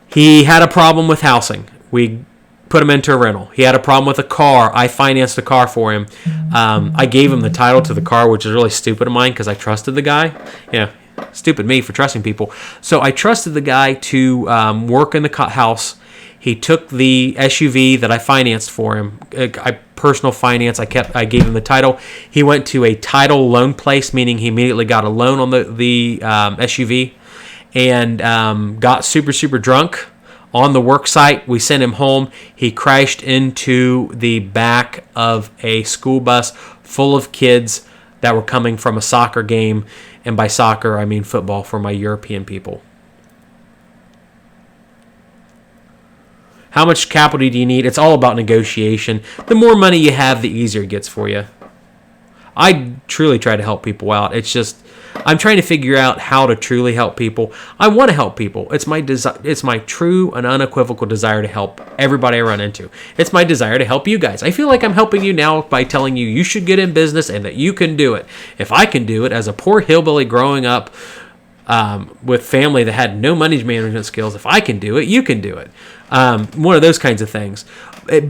He had a problem with housing. We put him into a rental. He had a problem with a car. I financed a car for him. I gave him the title to the car, which is really stupid of mine because I trusted the guy. Yeah, stupid me for trusting people. So I trusted the guy to work in the house. He took the SUV that I financed for him. I personal finance. I gave him the title. He went to a title loan place, meaning he immediately got a loan on the SUV, and got super drunk on the work site. We sent him home. He crashed into the back of a school bus full of kids that were coming from a soccer game, and by soccer I mean football for my European people. How much capital do you need? It's all about negotiation. The more money you have, the easier it gets for you. I truly try to help people out. It's just, I'm trying to figure out how to truly help people. I want to help people. It's my true and unequivocal desire to help everybody I run into. It's my desire to help you guys. I feel like I'm helping you now by telling you you should get in business and that you can do it. If I can do it as a poor hillbilly growing up with family that had no money management skills, if I can do it, you can do it. One of those kinds of things.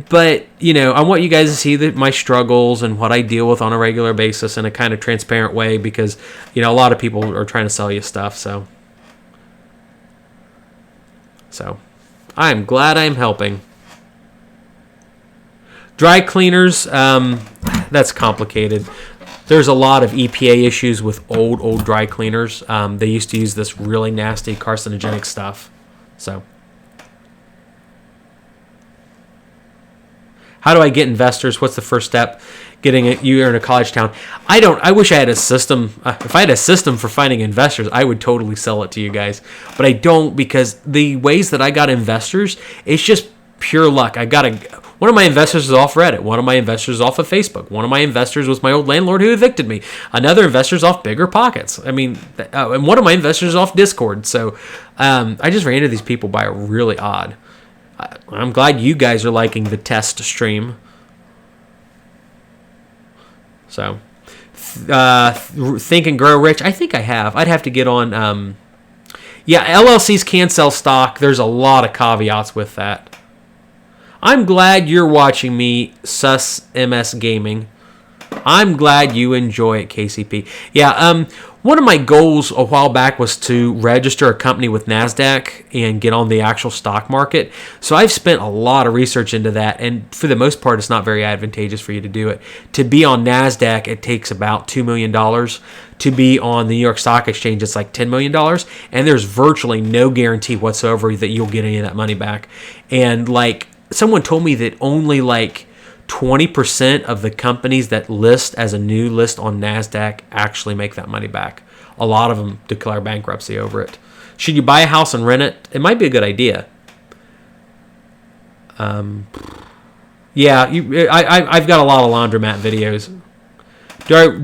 But, I want you guys to see my struggles and what I deal with on a regular basis in a kind of transparent way because, a lot of people are trying to sell you stuff. So I'm glad I'm helping. Dry cleaners, that's complicated. There's a lot of EPA issues with old dry cleaners. They used to use this really nasty carcinogenic stuff. So, how do I get investors? What's the first step? Getting it? You're in a college town. I wish I had a system. If I had a system for finding investors, I would totally sell it to you guys. But I don't, because the ways that I got investors, it's just pure luck. One of my investors is off Reddit. One of my investors is off of Facebook. One of my investors was my old landlord who evicted me. Another investor's off Bigger Pockets. I mean, and one of my investors is off Discord. So I just ran into these people by a really odd. I'm glad you guys are liking the test stream. So, Think and Grow Rich. I think I have. I'd have to get on. LLCs can sell stock. There's a lot of caveats with that. I'm glad you're watching me, Sus MS Gaming. I'm glad you enjoy it, KCP. Yeah, one of my goals a while back was to register a company with NASDAQ and get on the actual stock market. So I've spent a lot of research into that, and for the most part, it's not very advantageous for you to do it. To be on NASDAQ, it takes about $2 million. To be on the New York Stock Exchange, it's like $10 million, and there's virtually no guarantee whatsoever that you'll get any of that money back. And someone told me that only 20% of the companies that list as a new list on NASDAQ actually make that money back. A lot of them declare bankruptcy over it. Should you buy a house and rent it? It might be a good idea. I've got a lot of laundromat videos.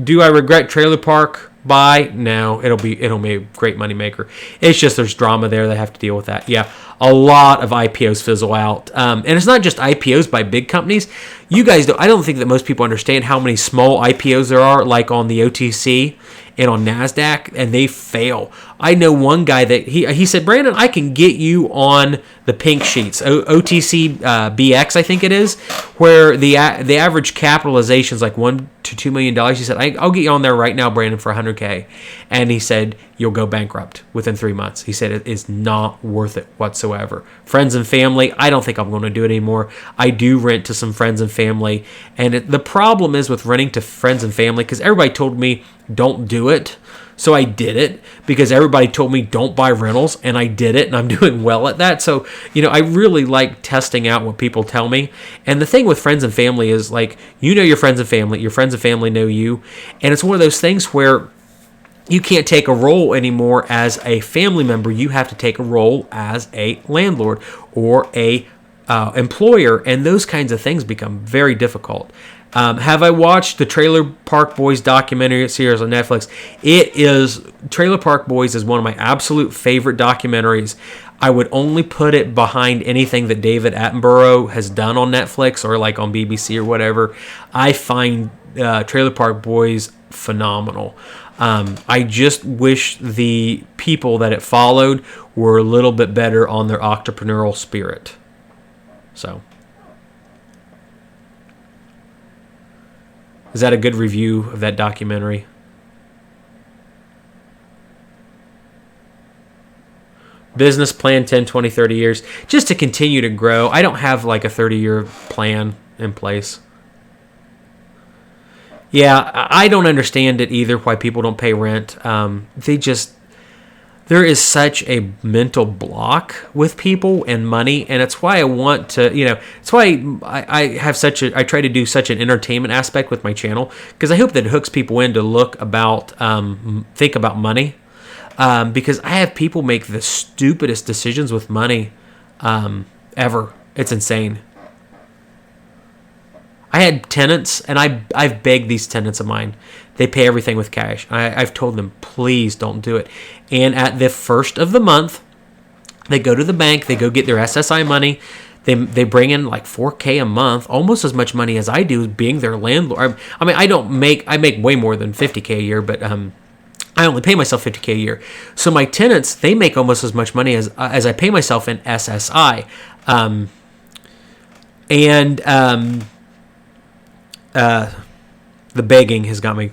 Do I regret Trailer Park buy? No, it'll be a great money maker. It's just there's drama there. They have to deal with that. Yeah, a lot of IPOs fizzle out, and it's not just IPOs by big companies. You guys I don't think that most people understand how many small IPOs there are, like on the OTC and on NASDAQ, and they fail. I know one guy that he said, Brandon, I can get you on the pink sheets, OTC BX, I think it is, where the average capitalization is like $1 to $2 million. He said, I'll get you on there right now, Brandon, for $100K. And he said, you'll go bankrupt within 3 months. He said, it is not worth it whatsoever. Friends and family, I don't think I'm going to do it anymore. I do rent to some friends and family. And the problem is with renting to friends and family, because everybody told me, don't do it. So I did it because everybody told me don't buy rentals, and I did it, and I'm doing well at that. So, I really like testing out what people tell me. And the thing with friends and family is, like, your friends and family know you. And it's one of those things where you can't take a role anymore as a family member. You have to take a role as a landlord or a employer, and those kinds of things become very difficult. Have I watched the Trailer Park Boys documentary series on Netflix? Trailer Park Boys is one of my absolute favorite documentaries. I would only put it behind anything that David Attenborough has done on Netflix or like on BBC or whatever. I find Trailer Park Boys phenomenal. I just wish the people that it followed were a little bit better on their entrepreneurial spirit. So, is that a good review of that documentary? Business plan 10, 20, 30 years. Just to continue to grow. I don't have like a 30-year plan in place. Yeah, I don't understand it either, why people don't pay rent. There is such a mental block with people and money, and it's why I want to, it's why I try to do such an entertainment aspect with my channel, because I hope that it hooks people in to think about money, because I have people make the stupidest decisions with money ever. It's insane. I had tenants, and I've begged these tenants of mine. They pay everything with cash. I've told them, please don't do it. And at the first of the month, they go to the bank. They go get their SSI money. They bring in like $4,000 a month, almost as much money as I do being their landlord. I mean, I make way more than $50,000 a year, but I only pay myself $50,000 a year. So my tenants, they make almost as much money as I pay myself in SSI. The begging has got me.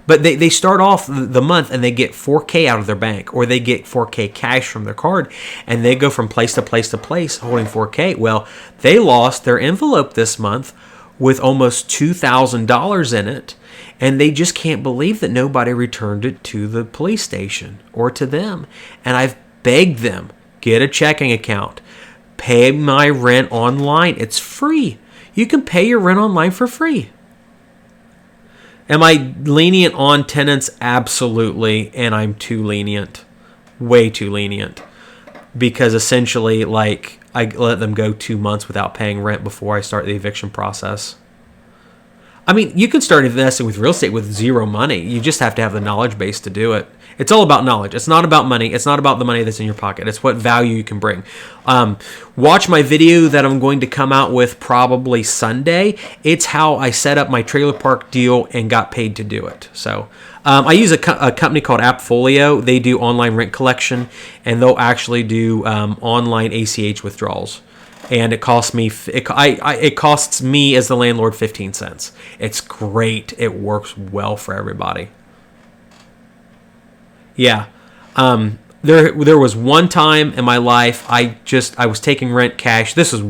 But they start off the month and they get $4,000 out of their bank, or they get $4,000 cash from their card, and they go from place to place to place holding $4,000. Well, they lost their envelope this month with almost $2,000 in it, and they just can't believe that nobody returned it to the police station or to them. And I've begged them, get a checking account, pay my rent online. It's free. You can pay your rent online for free. Am I lenient on tenants? Absolutely. And I'm too lenient. Way too lenient. Because essentially, like, I let them go 2 months without paying rent before I start the eviction process. I mean, you can start investing with real estate with zero money. You just have to have the knowledge base to do it. It's all about knowledge. It's not about money. It's not about the money that's in your pocket. It's what value you can bring. Watch my video that I'm going to come out with probably Sunday. It's how I set up my trailer park deal and got paid to do it. So I use a company called Appfolio. They do online rent collection, and they'll actually do online ACH withdrawals. And it costs me as the landlord 15 cents. It's great. It works well for everybody. Yeah. There was one time in my life I was taking rent cash. This is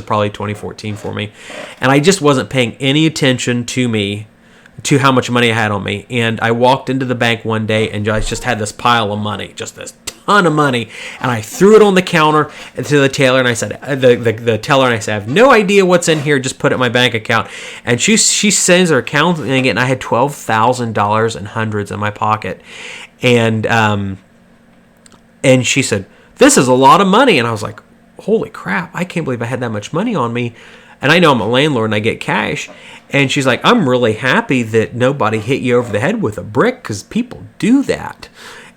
probably 2014 for me. And I just wasn't paying any attention to how much money I had on me. And I walked into the bank one day and I just had this pile of money, just this ton of money, and I threw it on the counter to the teller, and I said, the teller, and I said, I have no idea what's in here, just put it in my bank account. And she sends her account, and I had $12,000 in hundreds in my pocket. And she said, this is a lot of money. And I was like, holy crap, I can't believe I had that much money on me. And I know I'm a landlord and I get cash. And she's like, I'm really happy that nobody hit you over the head with a brick, because people do that.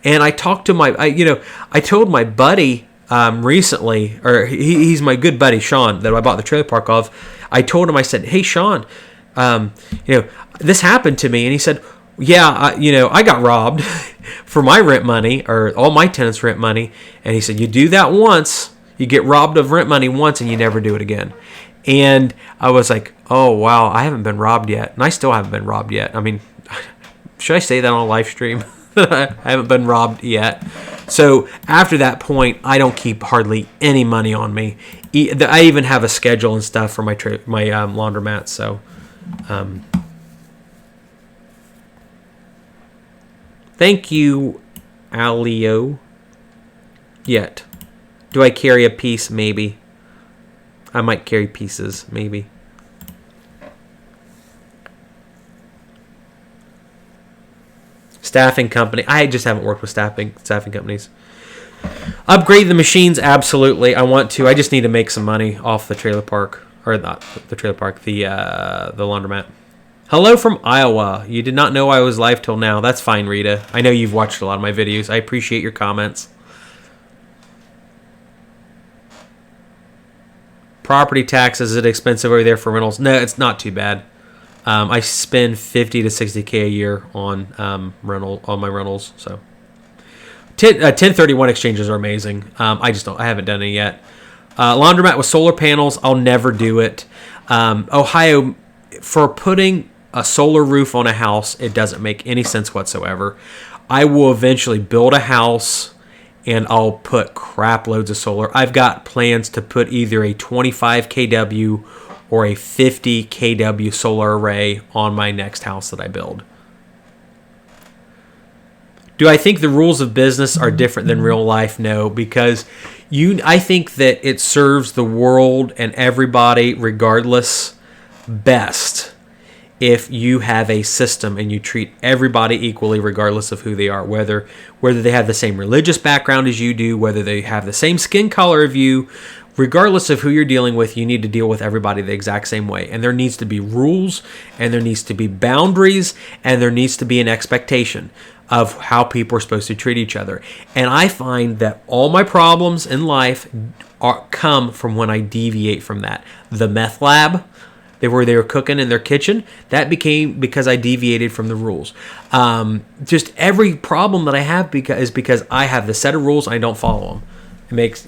And I talked to I told my buddy recently, or he's my good buddy, Sean, that I bought the trailer park of. I told him, I said, hey, Sean, this happened to me. And he said, yeah, I got robbed for my rent money, or all my tenants' rent money. And he said, you do that once, you get robbed of rent money once, and you never do it again. And I was like, oh, wow, I haven't been robbed yet. And I still haven't been robbed yet. I mean, should I say that on a live stream? I haven't been robbed yet. So after that point, I don't keep hardly any money on me. I even have a schedule and stuff for my laundromat. So Thank you, Alio. Yet. Do I carry a piece? Maybe. I might carry pieces. Maybe. Staffing company. I just haven't worked with staffing companies. Upgrade the machines. Absolutely. I want to. I just need to make some money off the trailer park. Or not the trailer park. The laundromat. Hello from Iowa. You did not know I was live till now. That's fine, Rita. I know you've watched a lot of my videos. I appreciate your comments. Property taxes, is it expensive over there for rentals? No, it's not too bad. I spend $50 to $60K a year on my rentals. So 1031 exchanges are amazing. I haven't done it yet. Laundromat with solar panels, I'll never do it. Ohio, for putting a solar roof on a house, it doesn't make any sense whatsoever. I will eventually build a house and I'll put crap loads of solar. I've got plans to put either a 25 kW or a 50 kW solar array on my next house that I build. Do I think the rules of business are different than real life? No, because I think that it serves the world and everybody regardless best if you have a system and you treat everybody equally regardless of who they are, whether they have the same religious background as you do, whether they have the same skin color of you, regardless of who you're dealing with, you need to deal with everybody the exact same way. And there needs to be rules, and there needs to be boundaries, and there needs to be an expectation of how people are supposed to treat each other. And I find that all my problems in life come from when I deviate from that. The meth lab, where they were cooking in their kitchen, that became because I deviated from the rules. Just every problem that I have is because I have the set of rules and I don't follow them.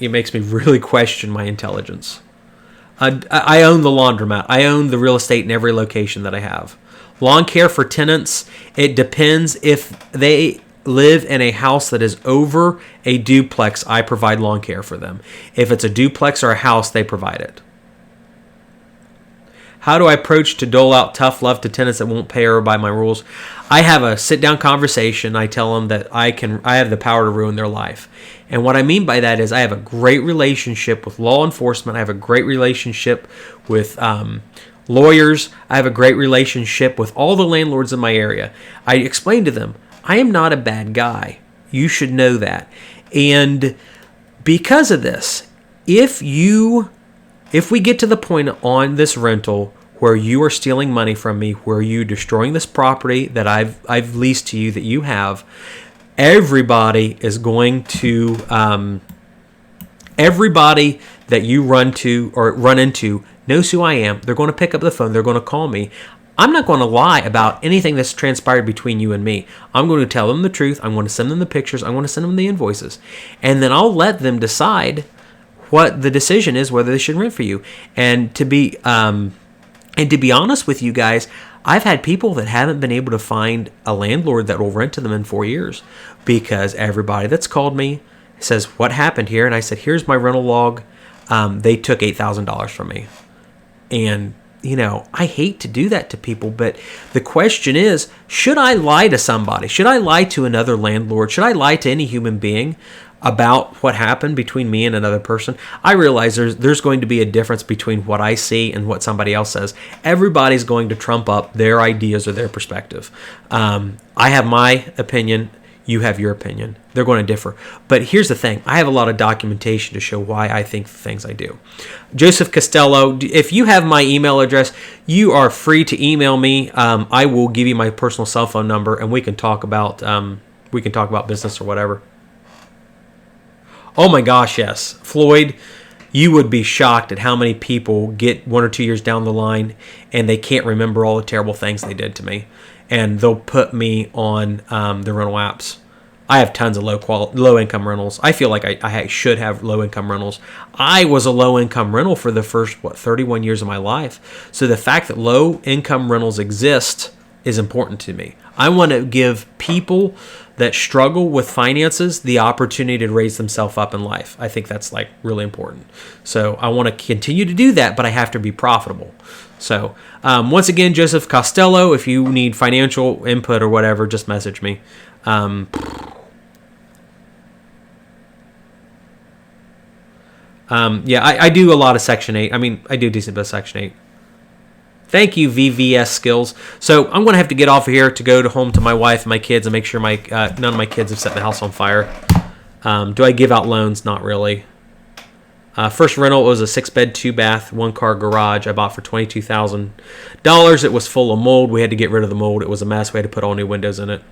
It makes me really question my intelligence. I own the laundromat. I own the real estate in every location that I have. Lawn care for tenants, it depends. If they live in a house that is over a duplex, I provide lawn care for them. If it's a duplex or a house, they provide it. How do I approach to dole out tough love to tenants that won't pay or by my rules? I have a sit-down conversation. I tell them that I have the power to ruin their life. And what I mean by that is I have a great relationship with law enforcement. I have a great relationship with lawyers. I have a great relationship with all the landlords in my area. I explain to them, I am not a bad guy. You should know that. And because of this, if we get to the point on this rental where you are stealing money from me, where you're destroying this property that I've leased to you that you have, everybody is going to, everybody that you run into knows who I am. They're going to pick up the phone. They're going to call me. I'm not going to lie about anything that's transpired between you and me. I'm going to tell them the truth. I'm going to send them the pictures. I'm going to send them the invoices. And then I'll let them decide what the decision is, whether they should rent for you. And to be honest with you guys, I've had people that haven't been able to find a landlord that will rent to them in 4 years because everybody that's called me says, what happened here? And I said, here's my rental log. They took $8,000 from me. And, I hate to do that to people, but the question is, should I lie to somebody? Should I lie to another landlord? Should I lie to any human being about what happened between me and another person? I realize there's going to be a difference between what I see and what somebody else says. Everybody's going to trump up their ideas or their perspective. I have my opinion. You have your opinion. They're going to differ. But here's the thing. I have a lot of documentation to show why I think the things I do. Joseph Costello, if you have my email address, you are free to email me. I will give you my personal cell phone number, and we can talk about business or whatever. Oh my gosh, yes. Floyd, you would be shocked at how many people get 1 or 2 years down the line and they can't remember all the terrible things they did to me. And they'll put me on the rental apps. I have tons of low income rentals. I feel like I should have low income rentals. I was a low income rental for the first 31 years of my life. So the fact that low income rentals exist is important to me. I want to give people that struggle with finances the opportunity to raise themselves up in life. I think that's like really important. So I want to continue to do that, but I have to be profitable. So once again, Joseph Costello, if you need financial input or whatever, just message me. Yeah, I do a lot of Section 8. I mean, I do a decent bit of Section 8. Thank you, VVS Skills. So I'm going to have to get off of here to go home to my wife and my kids and make sure none of my kids have set the house on fire. Do I give out loans? Not really. First rental was a 6-bed, 2-bath, 1-car garage I bought for $22,000. It was full of mold. We had to get rid of the mold. It was a mess. We had to put all new windows in it.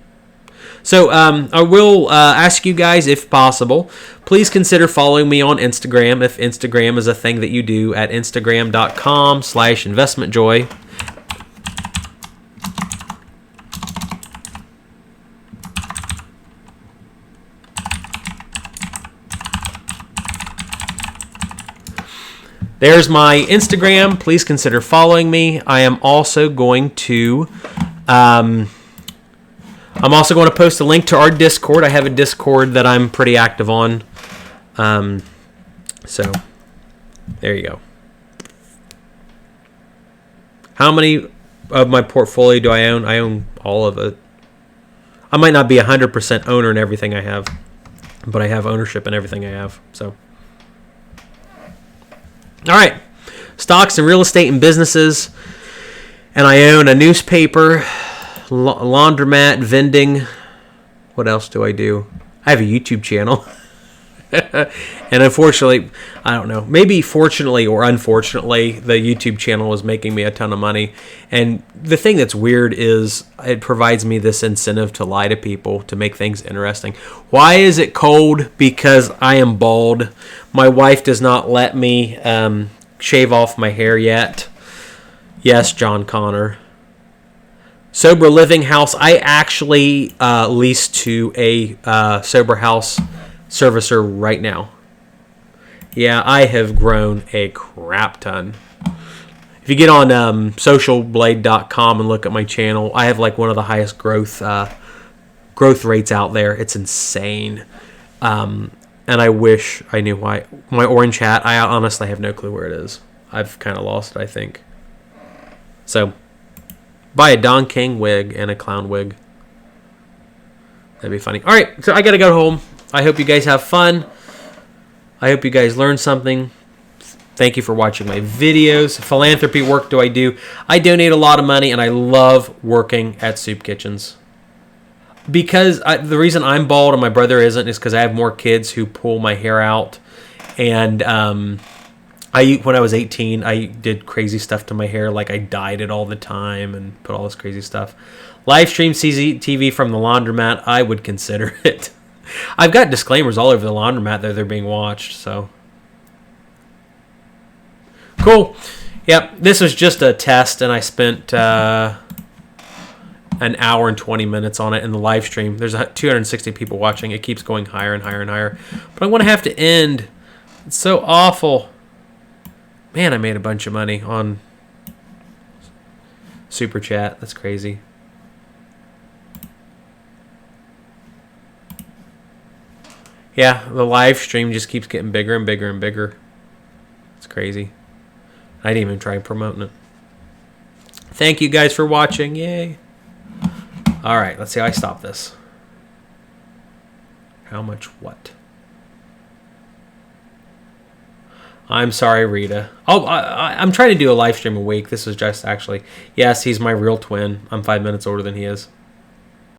So I will ask you guys, if possible, please consider following me on Instagram, if Instagram is a thing that you do, at instagram.com/investmentjoy. There's my Instagram. Please consider following me. I am also going to... I'm also going to post a link to our Discord. I have a Discord that I'm pretty active on. So, there you go. How many of my portfolio do I own? I own all of it. I might not be 100% owner in everything I have, but I have ownership in everything I have. So, all right. Stocks and real estate and businesses. And I own a newspaper, laundromat, vending. What else do I do? I have a YouTube channel. And unfortunately, I don't know, maybe fortunately or unfortunately, the YouTube channel is making me a ton of money. And the thing that's weird is it provides me this incentive to lie to people to make things interesting. Why is it cold? Because I am bald. My wife does not let me shave off my hair yet. Yes, John Connor. Sober Living House. I actually lease to a sober house servicer right now. Yeah, I have grown a crap ton. If you get on socialblade.com and look at my channel, I have like one of the highest growth rates out there. It's insane. And I wish I knew why. My orange hat, I honestly have no clue where it is. I've kind of lost it, I think. So, buy a Don King wig and a clown wig. That'd be funny. All right, so I got to go home. I hope you guys have fun. I hope you guys learned something. Thank you for watching my videos. Philanthropy work do I do? I donate a lot of money, and I love working at soup kitchens. Because the reason I'm bald and my brother isn't is because I have more kids who pull my hair out. And when I was 18, I did crazy stuff to my hair, like I dyed it all the time and put all this crazy stuff. Live stream CCTV from the laundromat, I would consider it. I've got disclaimers all over the laundromat that they're being watched, so. Cool. Yep, this was just a test, and I spent an hour and 20 minutes on it in the live stream. There's 260 people watching. It keeps going higher and higher and higher. But I want to have to end. It's so awful. Man, I made a bunch of money on Super Chat. That's crazy. Yeah, the live stream just keeps getting bigger and bigger and bigger. It's crazy. I didn't even try promoting it. Thank you guys for watching. Yay. All right, let's see how I stop this. How much what? I'm sorry, Rita. Oh, I'm trying to do a live stream a week. This was just actually... Yes, he's my real twin. I'm 5 minutes older than he is.